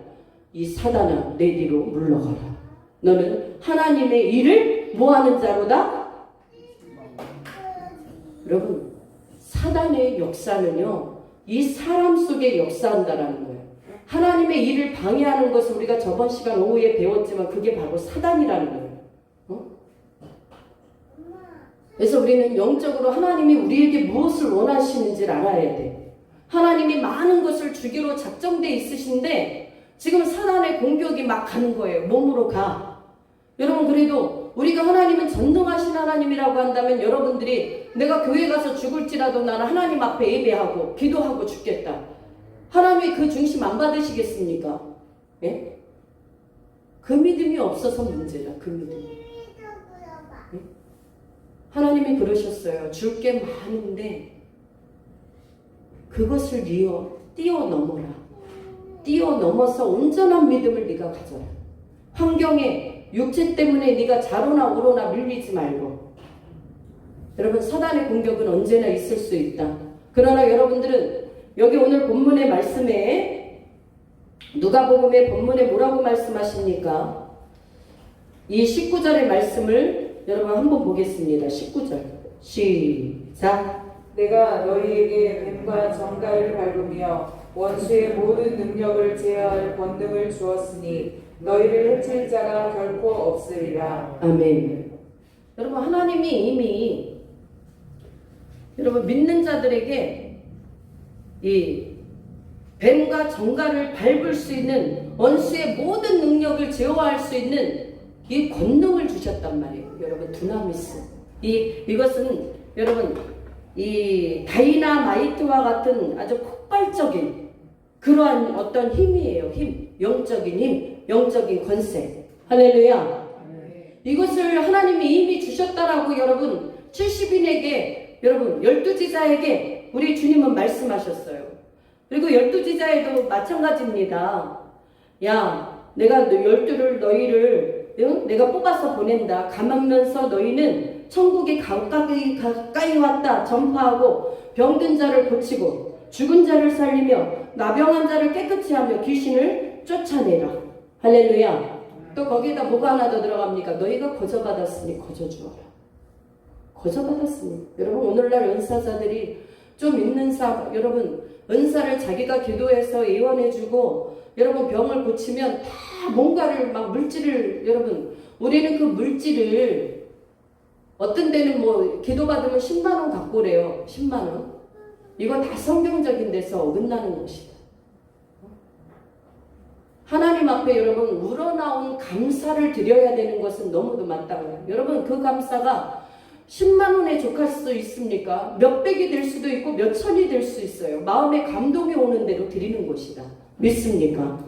이 사단아 내 뒤로 물러가라. 너는 하나님의 일을 뭐하는 자로다? 여러분 사단의 역사는요 이 사람 속에 역사한다라는 거예요. 하나님의 일을 방해하는 것을 우리가 저번 시간 오후에 배웠지만 그게 바로 사단이라는 거예요. 그래서 우리는 영적으로 하나님이 우리에게 무엇을 원하시는지를 알아야 돼. 하나님이 많은 것을 주기로 작정돼 있으신데 지금 사단의 공격이 막 가는 거예요. 몸으로 가. 여러분 그래도 우리가 하나님은 전능하신 하나님이라고 한다면 여러분들이 내가 교회 가서 죽을지라도 나는 하나님 앞에 예배하고 기도하고 죽겠다. 하나님이 그 중심 안 받으시겠습니까? 예? 그 믿음이 없어서 문제다. 그 믿음이. 예? 하나님이 그러셨어요. 줄 게 많은데 그것을 뛰어넘어라. 뛰어넘어서 온전한 믿음을 네가 가져라. 환경에 육체 때문에 네가 좌로나 우로나 밀리지 말고. 여러분 사단의 공격은 언제나 있을 수 있다. 그러나 여러분들은 여기 오늘 본문의 말씀에 누가복음의 본문에 뭐라고 말씀하십니까? 이 19절의 말씀을 여러분 한번 보겠습니다. 19절 시작. 내가 너희에게 뱀과 정갈을 밟으며 원수의 모든 능력을 제어할 권능을 주었으니 너희를 해칠 자가 결코 없으리라. 아멘. 여러분 하나님이 이미 여러분 믿는 자들에게 이 뱀과 정갈을 밟을 수 있는 원수의 모든 능력을 제어할 수 있는 이 권능을 주셨단 말이에요. 여러분 두나미스. 이것은 여러분 이 다이나마이트와 같은 아주 폭발적인 그러한 어떤 힘이에요. 힘, 영적인 힘, 영적인 권세. 할렐루야. 이것을 하나님이 이미 주셨다라고 여러분 70인에게 여러분 12지자에게 우리 주님은 말씀하셨어요. 그리고 12지자에도 마찬가지입니다. 야, 내가 12를 너희를 내가 뽑아서 보낸다. 가만면서 너희는 천국이 가까이 왔다 전파하고 병든 자를 고치고 죽은 자를 살리며 나병한 자를 깨끗이 하며 귀신을 쫓아내라. 할렐루야. 또 거기에다 뭐가 하나 더 들어갑니까? 너희가 거저받았으니 거저주어라. 거저받았으니. 여러분 오늘날 은사자들이 좀 있는 여러분 은사를 자기가 기도해서 예언해주고 여러분 병을 고치면 다 뭔가를 막 물질을 여러분 우리는 그 물질을 어떤 데는 뭐 기도받으면 10만원 갖고 오래요. 10만원. 이거 다 성경적인 데서 어긋나는 것이다. 하나님 앞에 여러분 우러나온 감사를 드려야 되는 것은 너무도 마땅해요. 여러분 그 감사가 10만원에 족할 수 있습니까? 몇백이 될 수도 있고 몇천이 될 수 있어요. 마음에 감동이 오는 대로 드리는 것이다. 믿습니까?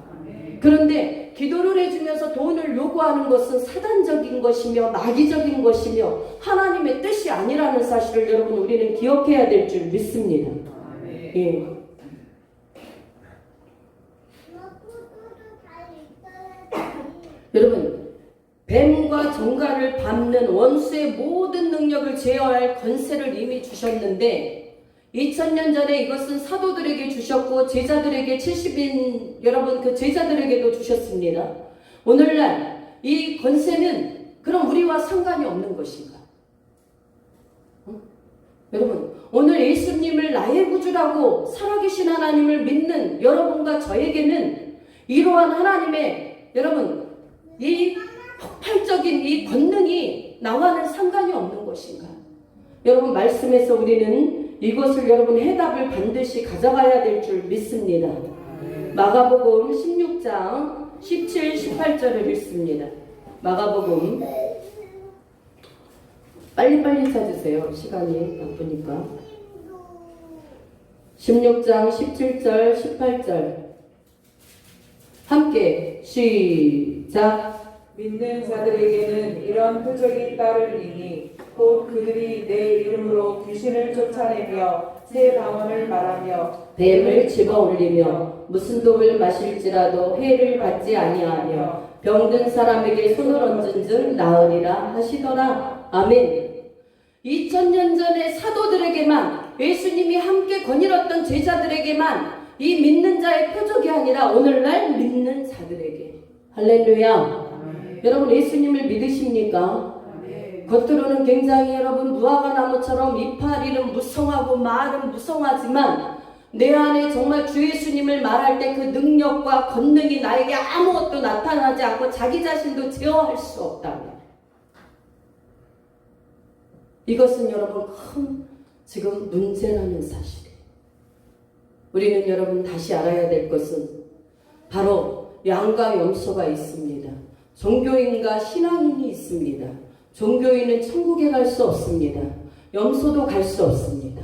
그런데 기도를 해주면서 돈을 요구하는 것은 사단적인 것이며 마귀적인 것이며 하나님의 뜻이 아니라는 사실을 여러분 우리는 기억해야 될 줄 믿습니다. 예. 여러분 뱀과 정갈을 밟는 원수의 모든 능력을 제어할 권세를 이미 주셨는데 2000년 전에 이것은 사도들에게 주셨고 제자들에게 70인 여러분 그 제자들에게도 주셨습니다. 오늘날 이 권세는 그럼 우리와 상관이 없는 것인가? 여러분 오늘 예수님을 나의 구주라고 살아계신 하나님을 믿는 여러분과 저에게는 이러한 하나님의 여러분 이 폭발적인 이 권능이 나와는 상관이 없는 것인가? 여러분 말씀에서 우리는 이것을 여러분 해답을 반드시 가져가야 될 줄 믿습니다. 마가복음 16장 17, 18절을 읽습니다. 마가복음 빨리빨리 찾으세요. 시간이 바쁘니까. 16장 17절, 18절 함께 시작. 믿는 자들에게는 이런 표적이 따르리니 곧 그들이 내 이름으로 귀신을 쫓아내며 새 방언을 말하며 뱀을 집어올리며 무슨 독을 마실지라도 해를 받지 아니하며 병든 사람에게 손을 얹은 즉 나으리라 하시더라. 아멘. 2000년 전에 사도들에게만, 예수님이 함께 거닐었던 제자들에게만 이 믿는 자의 표적이 아니라 오늘날 믿는 자들에게. 할렐루야. 여러분 예수님을 믿으십니까? 겉으로는 굉장히 여러분 무화과 나무처럼 이파리는 무성하고 말은 무성하지만 내 안에 정말 주 예수님을 말할 때 그 능력과 권능이 나에게 아무것도 나타나지 않고 자기 자신도 제어할 수 없다면, 이것은 여러분 큰 지금 문제라는 사실이에요. 우리는 여러분 다시 알아야 될 것은 바로 양과 염소가 있습니다. 종교인과 신앙인이 있습니다. 종교인은 천국에 갈 수 없습니다. 염소도 갈 수 없습니다.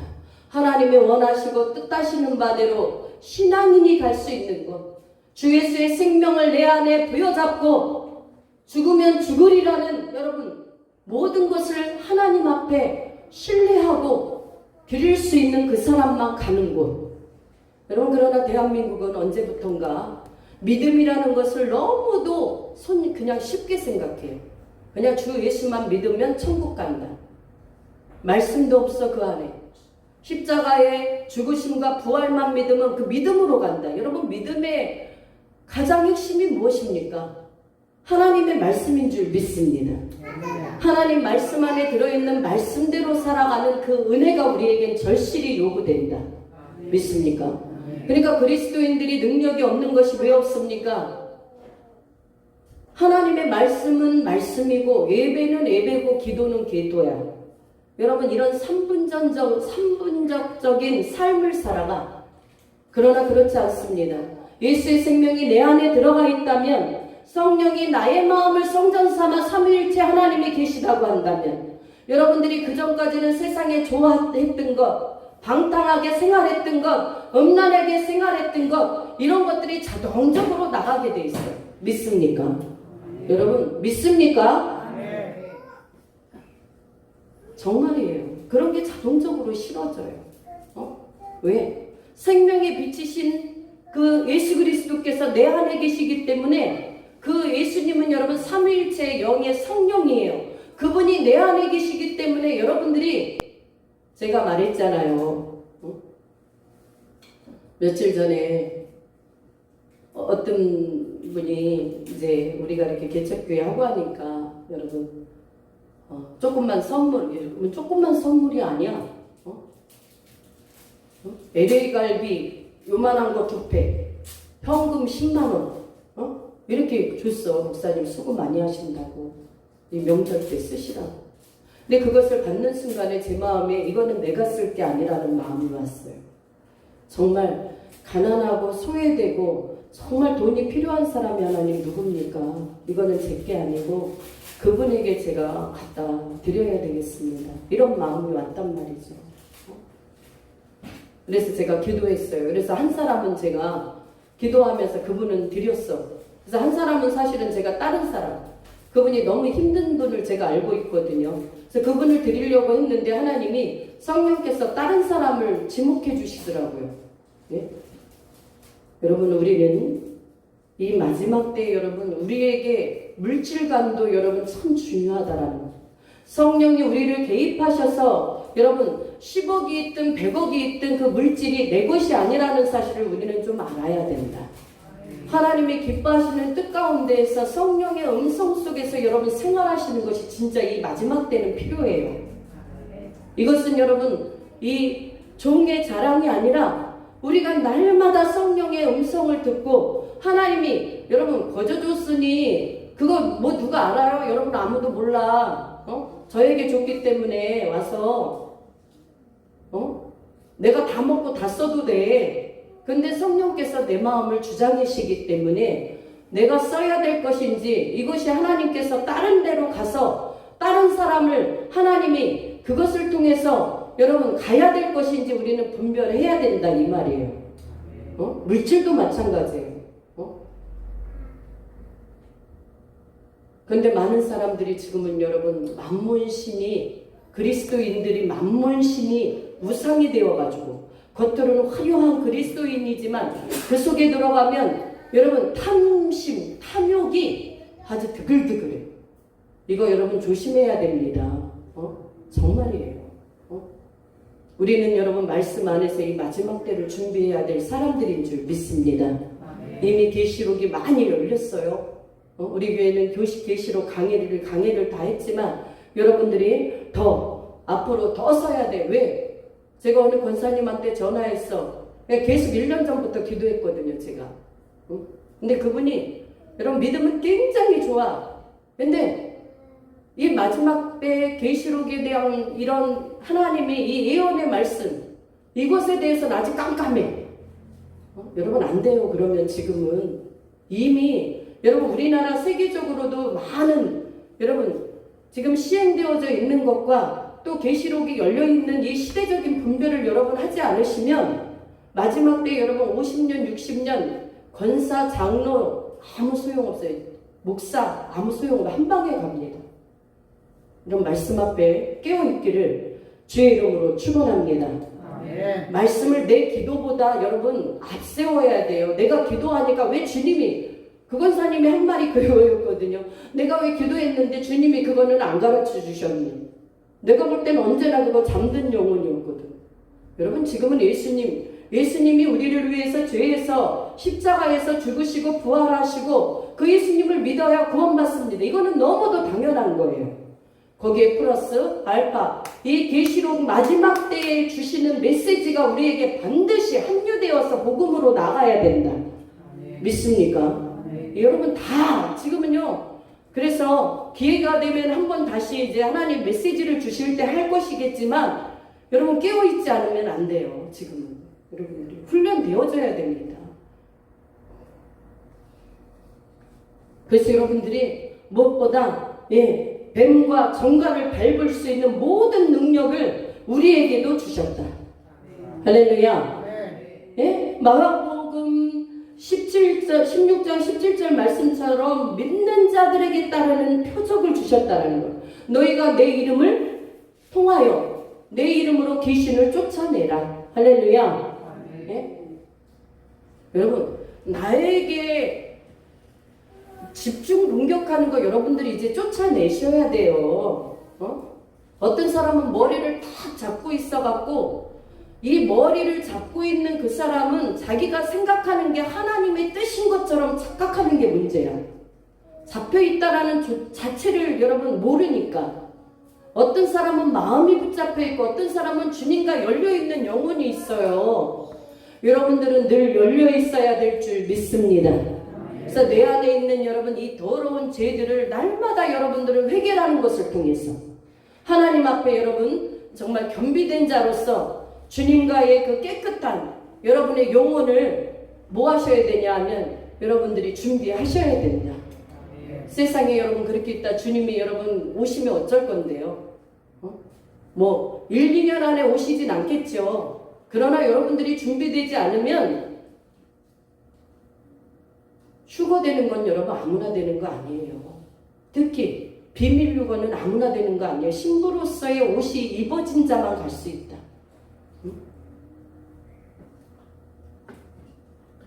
하나님의 원하시고 뜻하시는 바대로 신앙인이 갈 수 있는 것, 주 예수의 생명을 내 안에 부여잡고 죽으면 죽으리라는 여러분 모든 것을 하나님 앞에 신뢰하고 드릴 수 있는 그 사람만 가는 곳. 여러분 그러나 대한민국은 언제부턴가 믿음이라는 것을 너무도 그냥 쉽게 생각해요. 그냥 주 예수만 믿으면 천국 간다. 말씀도 없어 그 안에. 십자가의 죽으심과 부활만 믿으면 그 믿음으로 간다. 여러분 믿음의 가장 핵심이 무엇입니까? 하나님의 말씀인 줄 믿습니다. 하나님 말씀 안에 들어있는 말씀대로 살아가는 그 은혜가 우리에겐 절실히 요구된다. 믿습니까? 그러니까 그리스도인들이 능력이 없는 것이 왜 없습니까? 하나님의 말씀은 말씀이고 예배는 예배고 기도는 기도야. 여러분 이런 삼분적적인 삶을 살아가. 그러나 그렇지 않습니다. 예수의 생명이 내 안에 들어가 있다면, 성령이 나의 마음을 성전 삼아 삼위일체 하나님이 계시다고 한다면, 여러분들이 그전까지는 세상에 좋아했던 것, 방탕하게 생활했던 것, 음란하게 생활했던 것, 이런 것들이 자동적으로 나가게 돼 있어요. 믿습니까? 여러분 믿습니까? 정말이에요. 그런 게 자동적으로 싫어져요. 왜? 생명의 빛이신 그 예수 그리스도께서 내 안에 계시기 때문에, 그 예수님은 여러분 삼위일체의 영의 성령이에요. 그분이 내 안에 계시기 때문에 여러분들이, 제가 말했잖아요. 며칠 전에 어떤 분이 이제 우리가 이렇게 개척교회 하고 하니까 여러분 조금만 선물, 조금만 선물이 아니야. LA 갈비 요만한 거 2팩, 현금 10만원, 이렇게 줬어. 목사님 수고 많이 하신다고. 이 명절 때 쓰시라고. 근데 그것을 받는 순간에 제 마음에 이거는 내가 쓸 게 아니라는 마음이 왔어요. 정말 가난하고 소외되고 정말 돈이 필요한 사람이 하나님 누굽니까? 이거는 제 게 아니고 그분에게 제가 갖다 드려야 되겠습니다. 이런 마음이 왔단 말이죠. 그래서 제가 기도했어요. 그래서 한 사람은 제가 기도하면서 그분은 드렸어. 그래서 한 사람은 사실은 제가 다른 사람, 그분이 너무 힘든 분을 제가 알고 있거든요. 그래서 그분을 드리려고 했는데 하나님이 성령께서 다른 사람을 지목해 주시더라고요. 네? 여러분 우리는 이 마지막 때 여러분 우리에게 물질관도 여러분 참 중요하다라는 거. 성령이 우리를 개입하셔서 여러분 10억이 있든 100억이 있든 그 물질이 내 것이 아니라는 사실을 우리는 좀 알아야 된다. 하나님이 기뻐하시는 뜻 가운데에서 성령의 음성 속에서 여러분 생활하시는 것이 진짜 이 마지막 때는 필요해요. 이것은 여러분 이 종의 자랑이 아니라 우리가 날마다 성령의 음성을 듣고, 하나님이 여러분 거저줬으니 그거 뭐 누가 알아요? 여러분 아무도 몰라. 저에게 줬기 때문에 와서 내가 다 먹고 다 써도 돼. 근데 성령께서 내 마음을 주장하시기 때문에 내가 써야 될 것인지 이것이 하나님께서 다른 데로 가서 다른 사람을 하나님이 그것을 통해서 여러분 가야 될 것인지 우리는 분별해야 된다 이 말이에요. 물질도 마찬가지예요. 근데 많은 사람들이 지금은 여러분 만문신이 그리스도인들이 만문신이 우상이 되어가지고 겉으로는 화려한 그리스도인이지만 그 속에 들어가면 여러분 탐심, 탐욕이 아주 드글드글해요. 이거 여러분 조심해야 됩니다. 정말이에요. 우리는 여러분 말씀 안에서 이 마지막 때를 준비해야 될 사람들인 줄 믿습니다. 이미 계시록이 많이 열렸어요. 우리 교회는 계시록 강의를 다 했지만 여러분들이 더 앞으로 더 써야 돼. 왜? 제가 오늘 권사님한테 전화했어. 계속 1년 전부터 기도했거든요. 제가. 근데 그분이 여러분 믿음은 굉장히 좋아. 근데 이 마지막 때 계시록에 대한 이런 하나님의 이 예언의 말씀 이것에 대해서는 아직 깜깜해. 여러분 안 돼요. 그러면 지금은 이미 여러분 우리나라 세계적으로도 많은 여러분 지금 시행되어져 있는 것과 또 계시록이 열려있는 이 시대적인 분별을 여러분 하지 않으시면 마지막 때 여러분 50년 60년 권사 장로 아무 소용없어요. 목사 아무 소용없어. 한 방에 갑니다. 이런 말씀 앞에 깨어있기를 주의 이름으로 축원합니다. 말씀을 내 기도보다 여러분 앞세워야 돼요. 내가 기도하니까 왜 주님이 그 권사님이 한 말이 그거였거든요. 내가 왜 기도했는데 주님이 그거는 안 가르쳐 주셨니? 내가 볼 때는 언제나 그거 잠든 영혼이었거든. 여러분 지금은 예수님이 우리를 위해서 죄에서 십자가에서 죽으시고 부활하시고 그 예수님을 믿어야 구원받습니다. 이거는 너무도 당연한 거예요. 거기에 플러스 알파 이 계시록 마지막 때에 주시는 메시지가 우리에게 반드시 합류되어서 복음으로 나가야 된다. 믿습니까? 여러분 다 지금은요. 그래서 기회가 되면 한번 다시 이제 하나님 메시지를 주실 때 할 것이겠지만 여러분 깨어있지 않으면 안 돼요. 지금은 여러분들이 훈련되어져야 됩니다. 그래서 여러분들이 무엇보다 뱀과 정갈을 밟을 수 있는 모든 능력을 우리에게도 주셨다. 할렐루야. 마가복음 16장 17절 말씀처럼 믿는 자들에게 따르는 표적을 주셨다라는 것. 너희가 내 이름을 통하여 내 이름으로 귀신을 쫓아내라. 할렐루야. 여러분 나에게 집중 공격하는 거 여러분들이 이제 쫓아내셔야 돼요. 어떤 사람은 머리를 탁 잡고 있어갖고 이 머리를 잡고 있는 그 사람은 자기가 생각하는 게 하나님의 뜻인 것처럼 착각하는 게 문제야. 잡혀있다라는 자체를 여러분 모르니까. 어떤 사람은 마음이 붙잡혀있고 어떤 사람은 주님과 열려있는 영혼이 있어요. 여러분들은 늘 열려있어야 될 줄 믿습니다. 그래서 내 안에 있는 여러분 이 더러운 죄들을 날마다 여러분들은 회개하는 것을 통해서 하나님 앞에 여러분 정말 겸비된 자로서 주님과의 그 깨끗한 여러분의 영혼을 뭐 하셔야 되냐 하면 여러분들이 준비하셔야 된다. 세상에 여러분 그렇게 있다 주님이 여러분 오시면 어쩔 건데요. 뭐 1, 2년 안에 오시진 않겠죠. 그러나 여러분들이 준비되지 않으면 휴거되는 건 여러분 아무나 되는 거 아니에요. 특히 비밀 휴거는 아무나 되는 거 아니에요. 신부로서의 옷이 입어진 자만 갈 수 있다.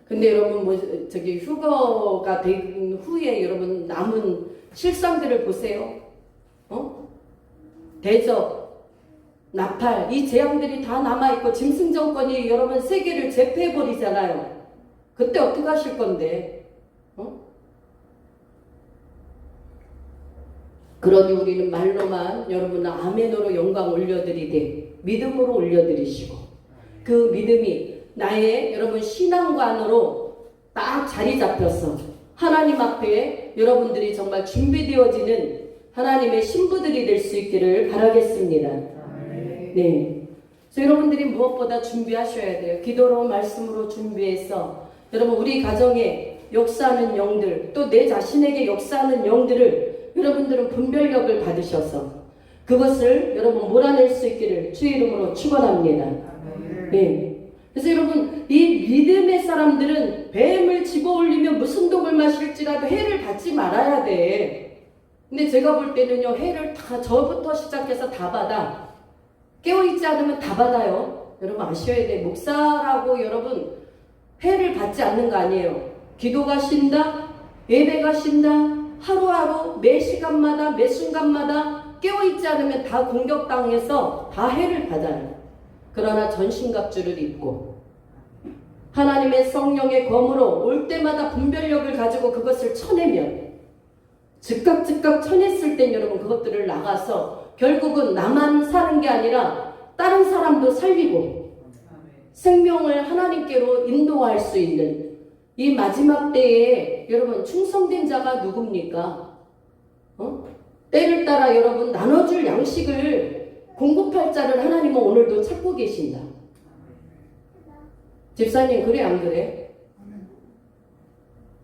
근데 여러분 휴거가 된 후에 여러분 남은 실상들을 보세요. 대접, 나팔 이 재앙들이 다 남아있고 짐승 정권이 여러분 세계를 제패해버리잖아요. 그때 어떻게 하실 건데? 그러니 우리는 말로만 여러분 아멘으로 영광 올려드리되 믿음으로 올려드리시고 그 믿음이 나의 여러분 신앙관으로 딱 자리 잡혀서 하나님 앞에 여러분들이 정말 준비되어지는 하나님의 신부들이 될 수 있기를 바라겠습니다. 네. 그래서 여러분들이 무엇보다 준비하셔야 돼요. 기도로 말씀으로 준비해서 여러분 우리 가정에 역사하는 영들 또 내 자신에게 역사하는 영들을 여러분들은 분별력을 받으셔서 그것을 여러분 몰아낼 수 있기를 주의 이름으로 축원합니다. 네. 그래서 여러분 이 믿음의 사람들은 뱀을 집어올리며 무슨 독을 마실지라도 해를 받지 말아야 돼. 근데 제가 볼 때는요 해를 다 저부터 시작해서 다 받아. 깨어있지 않으면 다 받아요. 여러분 아셔야 돼. 목사라고 여러분 해를 받지 않는 거 아니에요. 기도가 쉰다, 예배가 쉰다, 하루하루 매 시간마다 매 순간마다 깨어있지 않으면 다 공격당해서 다 해를 받아요. 그러나 전신갑주를 입고 하나님의 성령의 검으로 올 때마다 분별력을 가지고 그것을 쳐내면 즉각 쳐냈을 땐 여러분 그것들을 나가서 결국은 나만 사는 게 아니라 다른 사람도 살리고 생명을 하나님께로 인도할 수 있는 이 마지막 때에 여러분 충성된 자가 누굽니까? 때를 따라 여러분 나눠줄 양식을 공급할 자를 하나님은 오늘도 찾고 계신다. 집사님 그래 안 그래?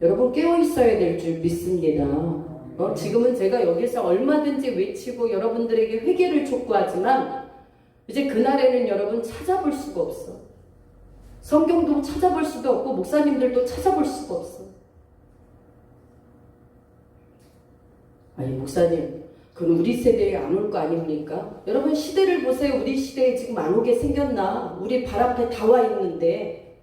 여러분 깨어 있어야 될 줄 믿습니다. 지금은 제가 여기서 얼마든지 외치고 여러분들에게 회개를 촉구하지만 이제 그날에는 여러분 찾아볼 수가 없어. 성경도 찾아볼 수도 없고 목사님들도 찾아볼 수가 없어. 아니 목사님 그건 우리 세대에 안 올 거 아닙니까? 여러분 시대를 보세요. 우리 시대에 지금 안 오게 생겼나? 우리 발 앞에 다 와 있는데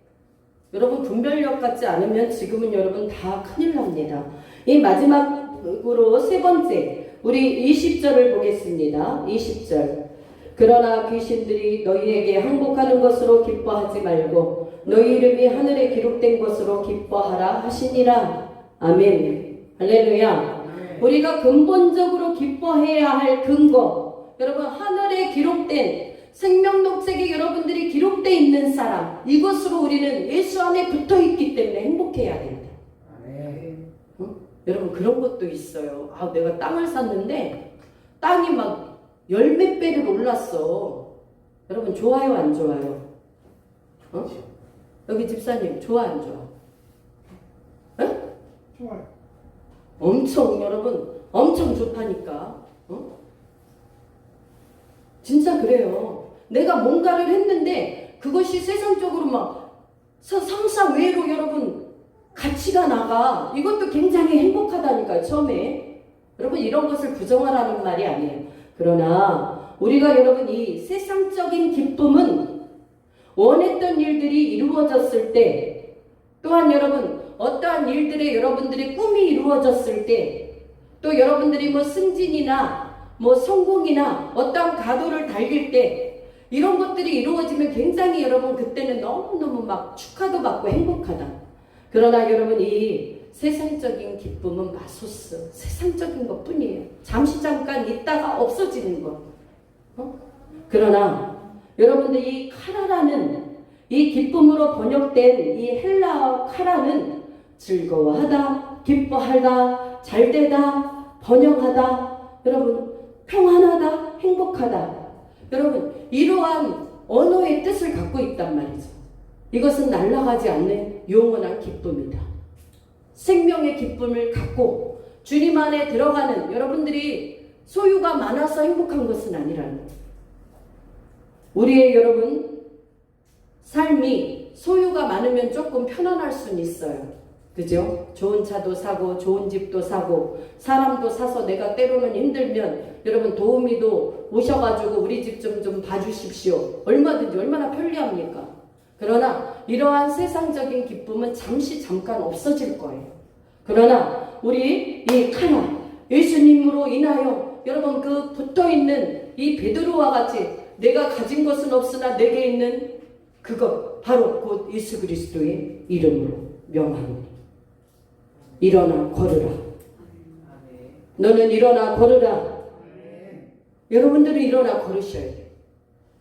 여러분 분별력 갖지 않으면 지금은 여러분 다 큰일 납니다. 이 마지막으로 세 번째 우리 20절을 보겠습니다. 20절 그러나 귀신들이 너희에게 항복하는 것으로 기뻐하지 말고 너희 이름이 하늘에 기록된 것으로 기뻐하라 하시니라. 아멘. 할렐루야. 우리가 근본적으로 기뻐해야 할 근거 여러분 하늘에 기록된 생명록책에 여러분들이 기록되어 있는 사람 이것으로 우리는 예수 안에 붙어있기 때문에 행복해야 된다. 여러분 그런 것도 있어요. 내가 땅을 샀는데 땅이 막 열 몇 배를 올랐어. 여러분 좋아요 안 좋아요? 여기 집사님 좋아 안 좋아? 좋아요. 엄청 여러분 엄청 좋다니까. 진짜 그래요. 내가 뭔가를 했는데 그것이 세상적으로 막 상상 외로 여러분 가치가 나가. 이것도 굉장히 행복하다니까요. 처음에 여러분 이런 것을 부정하라는 말이 아니에요. 그러나 우리가 여러분 이 세상적인 기쁨은 원했던 일들이 이루어졌을 때 또한 여러분 어떠한 일들에 여러분들의 꿈이 이루어졌을 때 또 여러분들이 뭐 승진이나 뭐 성공이나 어떠한 가도를 달릴 때 이런 것들이 이루어지면 굉장히 여러분 그때는 너무너무 막 축하도 받고 행복하다. 그러나 여러분 이 세상적인 기쁨은 마소스 세상적인 것 뿐이에요. 잠깐 있다가 없어지는 것. 그러나 여러분들 이 카라라는 이 기쁨으로 번역된 이 헬라어 카라는 즐거워하다, 기뻐하다, 잘되다, 번영하다, 여러분 평안하다, 행복하다. 여러분 이러한 언어의 뜻을 갖고 있단 말이죠. 이것은 날아가지 않는 영원한 기쁨이다. 생명의 기쁨을 갖고 주님 안에 들어가는 여러분들이 소유가 많아서 행복한 것은 아니라는 거예요. 우리의 여러분 삶이 소유가 많으면 조금 편안할 수는 있어요. 그죠? 좋은 차도 사고 좋은 집도 사고 사람도 사서 내가 때로는 힘들면 여러분 도우미도 오셔가지고 우리 집 좀 봐주십시오. 얼마든지 얼마나 편리합니까? 그러나 이러한 세상적인 기쁨은 잠깐 없어질 거예요. 그러나 우리 이 카나 예수님으로 인하여 여러분 그 붙어있는 이 베드로와 같이 내가 가진 것은 없으나 내게 있는 그것 바로 곧 예수 그리스도의 이름으로 명하노니 일어나 걸으라. 너는 일어나 걸으라. 여러분들이 일어나 걸으셔야 돼요.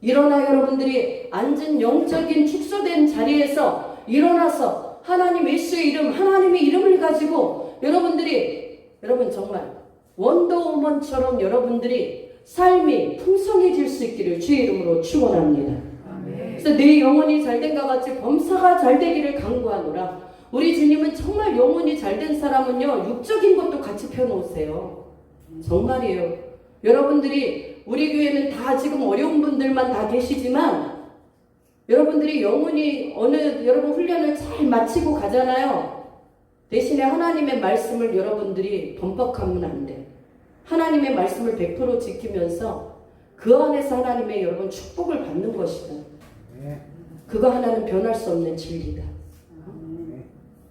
일어나 여러분들이 앉은 영적인 축소된 자리에서 일어나서 하나님 예수의 이름 하나님의 이름을 가지고 여러분 정말 원더우먼처럼 여러분들이 삶이 풍성해질 수 있기를 주의 이름으로 축원합니다. 그래서 내 영혼이 잘된과 같이 범사가 잘되기를 간구하노라. 우리 주님은 정말 영혼이 잘된 사람은요, 육적인 것도 같이 펴놓으세요. 정말이에요. 여러분들이 우리 교회는 다 지금 어려운 분들만 다 계시지만 여러분들이 영혼이 여러분 훈련을 잘 마치고 가잖아요. 대신에 하나님의 말씀을 여러분들이 번복하면 안 돼. 하나님의 말씀을 100% 지키면서 그 안에서 하나님의 여러분 축복을 받는 것이다. 그거 하나는 변할 수 없는 진리다.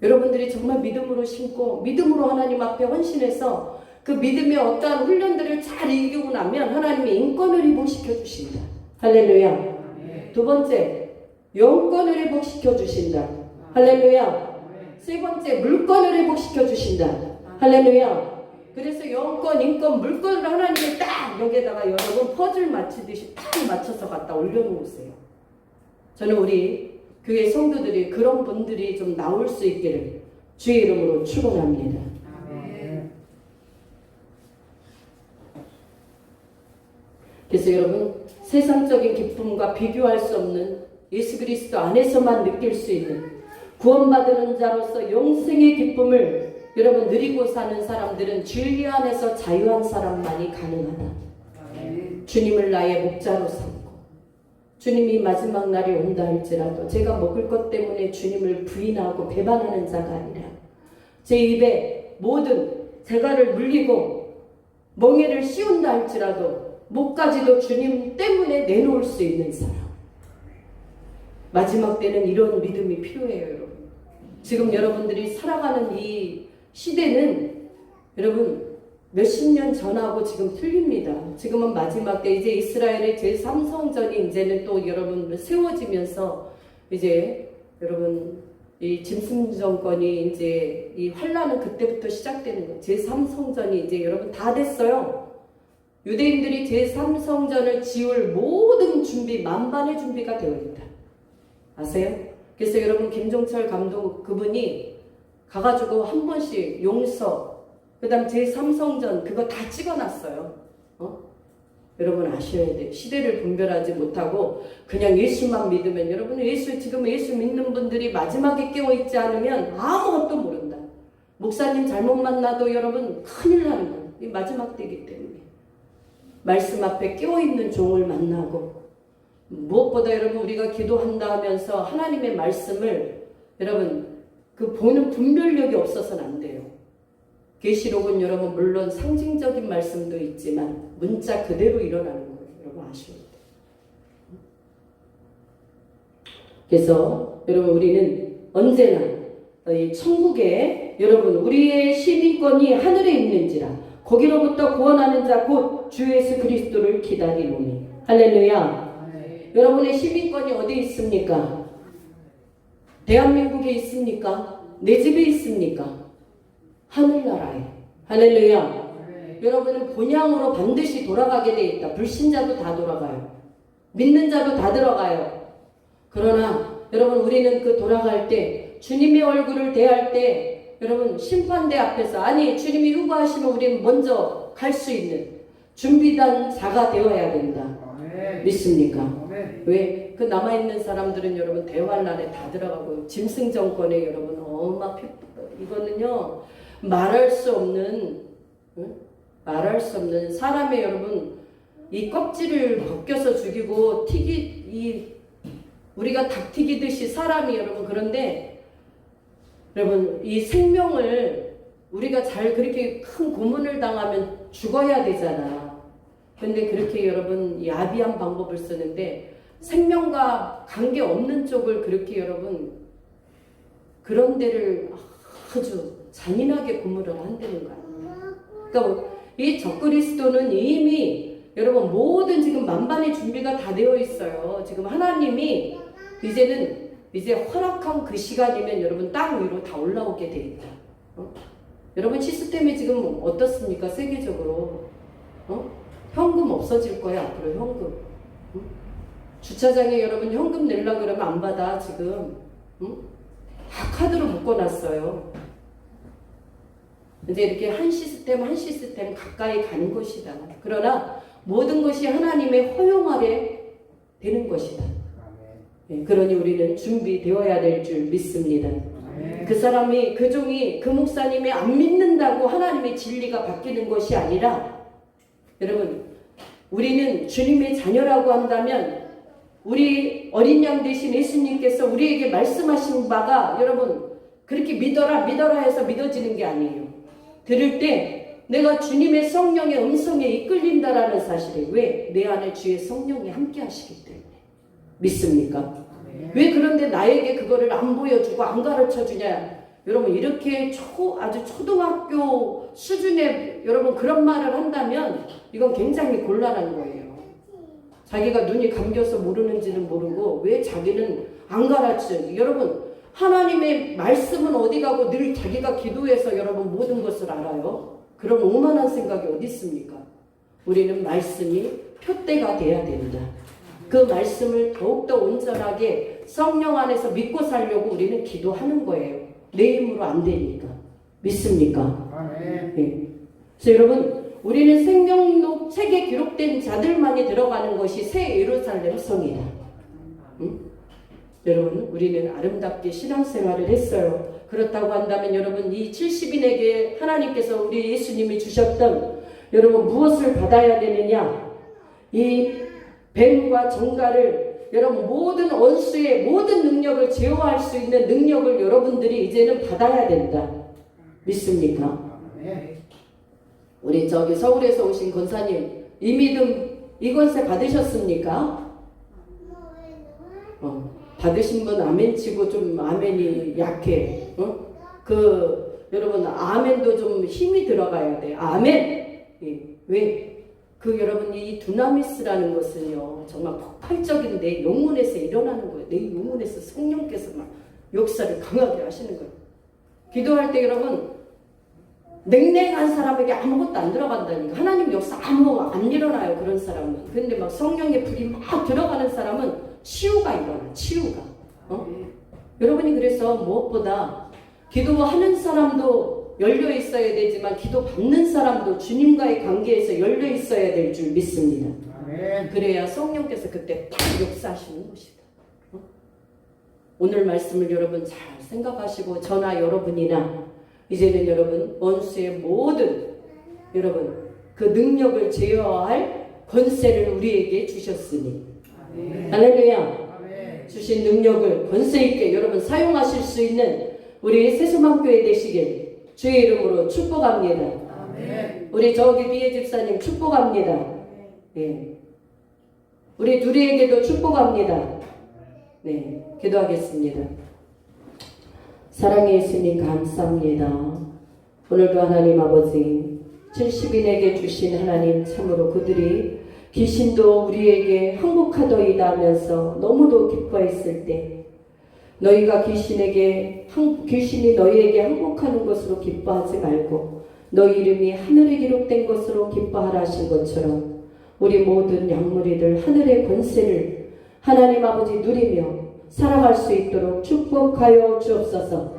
여러분들이 정말 믿음으로 심고 믿음으로 하나님 앞에 헌신해서 그 믿음의 어떠한 훈련들을 잘 이기고 나면 하나님의 인권을 회복시켜 주신다. 할렐루야. 두 번째, 영권을 회복시켜 주신다. 할렐루야. 세 번째, 물건을 회복시켜 주신다. 할렐루야. 그래서 영권, 인권, 물건을 하나님이 딱 여기에다가 여러분 퍼즐 맞추듯이 딱 맞춰서 갖다 올려놓으세요. 저는 우리 교회 성도들이 그런 분들이 좀 나올 수 있기를 주의 이름으로 축원합니다. 그래서 여러분, 세상적인 기쁨과 비교할 수 없는 예수 그리스도 안에서만 느낄 수 있는 구원받은 자로서 영생의 기쁨을 여러분 누리고 사는 사람들은 진리 안에서 자유한 사람만이 가능하다. 주님을 나의 목자로 삼고 주님이 마지막 날이 온다 할지라도 제가 먹을 것 때문에 주님을 부인하고 배반하는 자가 아니라 제 입에 모든 재갈을 물리고 멍에를 씌운다 할지라도 목까지도 주님 때문에 내놓을 수 있는 사람. 마지막 때는 이런 믿음이 필요해요, 여러분. 지금 여러분들이 살아가는 이 시대는 여러분 몇십 년 전하고 지금 틀립니다. 지금은 마지막 때 이제 이스라엘의 제3성전이 이제는 또 여러분 세워지면서 이제 여러분 이 짐승 정권이 이제 이 환란은 그때부터 시작되는 거예요. 제3성전이 이제 여러분 다 됐어요. 유대인들이 제3성전을 지을 모든 준비, 만반의 준비가 되어 있다. 아세요? 그래서 여러분 김종철 감독 그분이 가가지고 한 번씩 용서, 그 다음 제3성전 그거 다 찍어놨어요. 여러분 아셔야 돼요. 시대를 분별하지 못하고 그냥 예수만 믿으면 여러분 지금 예수 믿는 분들이 마지막에 깨어있지 않으면 아무것도 모른다. 목사님 잘못 만나도 여러분 큰일 나는 거예요. 이 마지막 때이기 때문에. 말씀 앞에 깨어있는 종을 만나고 무엇보다 여러분 우리가 기도한다 하면서 하나님의 말씀을 여러분 그 보는 분별력이 없어서는 안 돼요. 계시록은 여러분 물론 상징적인 말씀도 있지만 문자 그대로 일어나는 거예요. 여러분 아셔야 돼요. 그래서 여러분 우리는 언제나 이 천국에 여러분 우리의 시민권이 하늘에 있는지라 거기로부터 구원하는 자 곧 주 예수 그리스도를 기다리노니. 할렐루야. 여러분의 시민권이 어디 있습니까? 대한민국에 있습니까? 내 집에 있습니까? 하늘나라에. 할렐루야. 여러분은 본향으로 반드시 돌아가게 돼 있다. 불신자도 다 돌아가요. 믿는 자도 다 들어가요. 그러나 여러분 우리는 그 돌아갈 때 주님의 얼굴을 대할 때 여러분 심판대 앞에서 아니 주님이 요구하시면 우리는 먼저 갈 수 있는 준비된 자가 되어야 된다. 믿습니까? 왜? 그 남아있는 사람들은 여러분 대환란에 다 들어가고 짐승 정권에 여러분 이거는요 말할 수 없는 사람의 여러분 이 껍질을 벗겨서 죽이고 우리가 닭 튀기듯이 사람이 여러분 그런데 여러분 이 생명을 우리가 잘 그렇게 큰 고문을 당하면 죽어야 되잖아. 근데 그렇게 여러분 야비한 방법을 쓰는데 생명과 관계없는 쪽을 그렇게 여러분 그런 데를 아주 잔인하게 고문을 한다는 거야. 그러니까 이 적그리스도는 이미 여러분 모든 지금 만반의 준비가 다 되어 있어요. 지금 하나님이 이제 허락한 그 시간이면 여러분 땅 위로 다 올라오게 돼 있다. 여러분 시스템이 지금 어떻습니까? 세계적으로 현금 없어질 거야 앞으로 현금. 주차장에 여러분 현금 내려고 그러면 안 받아 지금. 다 카드로 묶어놨어요. 이제 이렇게 한 시스템 가까이 가는 것이다. 그러나 모든 것이 하나님의 허용 아래 되는 것이다. 그러니 우리는 준비되어야 될 줄 믿습니다. 그 사람이, 그 종이, 그 목사님이 안 믿는다고 하나님의 진리가 바뀌는 것이 아니라, 여러분, 우리는 주님의 자녀라고 한다면 우리 어린 양 되신 예수님께서 우리에게 말씀하신 바가 여러분 그렇게 믿어라 해서 믿어지는 게 아니에요. 들을 때 내가 주님의 성령의 음성에 이끌린다라는 사실에, 왜? 내 안에 주의 성령이 함께 하시기 때문에. 믿습니까? 왜 그런데 나에게 그거를 안 보여주고 안 가르쳐 주냐? 여러분 이렇게 아주 초등학교 수준의 여러분 그런 말을 한다면 이건 굉장히 곤란한 거예요. 자기가 눈이 감겨서 모르는지는 모르고 왜 자기는 안 가르쳐? 여러분 하나님의 말씀은 어디 가고 늘 자기가 기도해서 여러분 모든 것을 알아요? 그런 오만한 생각이 어디 있습니까? 우리는 말씀이 표대가 돼야 된다. 그 말씀을 더욱더 온전하게 성령 안에서 믿고 살려고 우리는 기도하는 거예요. 내 힘으로 안 되니까. 믿습니까? 네. 그래서 여러분 우리는 생명록 책에 기록된 자들만이 들어가는 것이 새 예루살렘 성이다. 응? 여러분 우리는 아름답게 신앙생활을 했어요. 그렇다고 한다면 여러분 이 70인에게 하나님께서 우리 예수님이 주셨던 여러분 무엇을 받아야 되느냐? 이 뱀과 정갈을 여러분 모든 원수의 모든 능력을 제어할 수 있는 능력을 여러분들이 이제는 받아야 된다. 믿습니까? 우리 저기 서울에서 오신 권사님 이 믿음 이 권세 받으셨습니까? 받으신 분 아멘 치고 좀 아멘이 약해. 여러분 아멘도 좀 힘이 들어가야 돼. 아멘. 왜? 여러분 이 두나미스라는 것은요 정말 폭발적인 내 영혼에서 일어나는 거예요. 내 영혼에서 성령께서 막 역사를 강하게 하시는 거예요. 기도할 때 여러분 냉랭한 사람에게 아무것도 안 들어간다니까. 하나님 역사 아무 안 일어나요. 그런 사람은. 근데 막 성령의 불이 막 들어가는 사람은 치유가 일어나. 치유가. 여러분이 그래서 무엇보다 기도하는 사람도 열려 있어야 되지만 기도 받는 사람도 주님과의 관계에서 열려 있어야 될 줄 믿습니다. 그래야 성령께서 그때 딱 역사하시는 것이다. 오늘 말씀을 여러분 잘 생각하시고 저나 여러분이나 이제는 여러분 원수의 모든 여러분 그 능력을 제어할 권세를 우리에게 주셨으니 할렐루야. 주신 능력을 권세 있게 여러분 사용하실 수 있는 우리 세수만교회 되시길 주의 이름으로 축복합니다. 아멘. 우리 저기 비애 집사님 축복합니다. 네. 우리 둘이에게도 축복합니다. 네, 기도하겠습니다. 사랑의 예수님 감사합니다. 오늘도 하나님 아버지 70인에게 주신 하나님 참으로 그들이 귀신도 우리에게 항복하더이다 하면서 너무도 기뻐했을 때 너희가 귀신이 너희에게 항복하는 것으로 기뻐하지 말고 너희 이름이 하늘에 기록된 것으로 기뻐하라 하신 것처럼 우리 모든 양무리들 하늘의 권세를 하나님 아버지 누리며 살아갈 수 있도록 축복하여 주옵소서.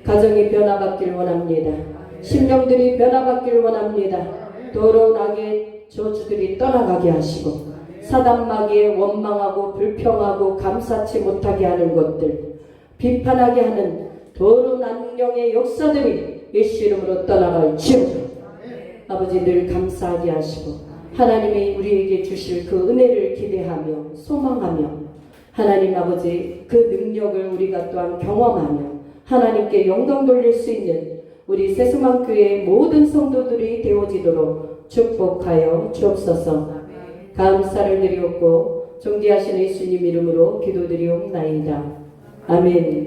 가정이 변화받길 원합니다. 심령들이 변화받길 원합니다. 더러운 악의 저주들이 떠나가게 하시고 사단마귀에 원망하고 불평하고 감사치 못하게 하는 것들, 비판하게 하는 더러운 악령의 역사들이 예수 이름으로 떠나갈지어다. 아버지 늘 감사하게 하시고 하나님이 우리에게 주실 그 은혜를 기대하며 소망하며 하나님 아버지 그 능력을 우리가 또한 경험하며 하나님께 영광 돌릴 수 있는 우리 세수만교회의 모든 성도들이 되어지도록 축복하여 주옵소서. 감사를 드리옵고 존귀하신 예수님 이름으로 기도드리옵나이다. 아멘.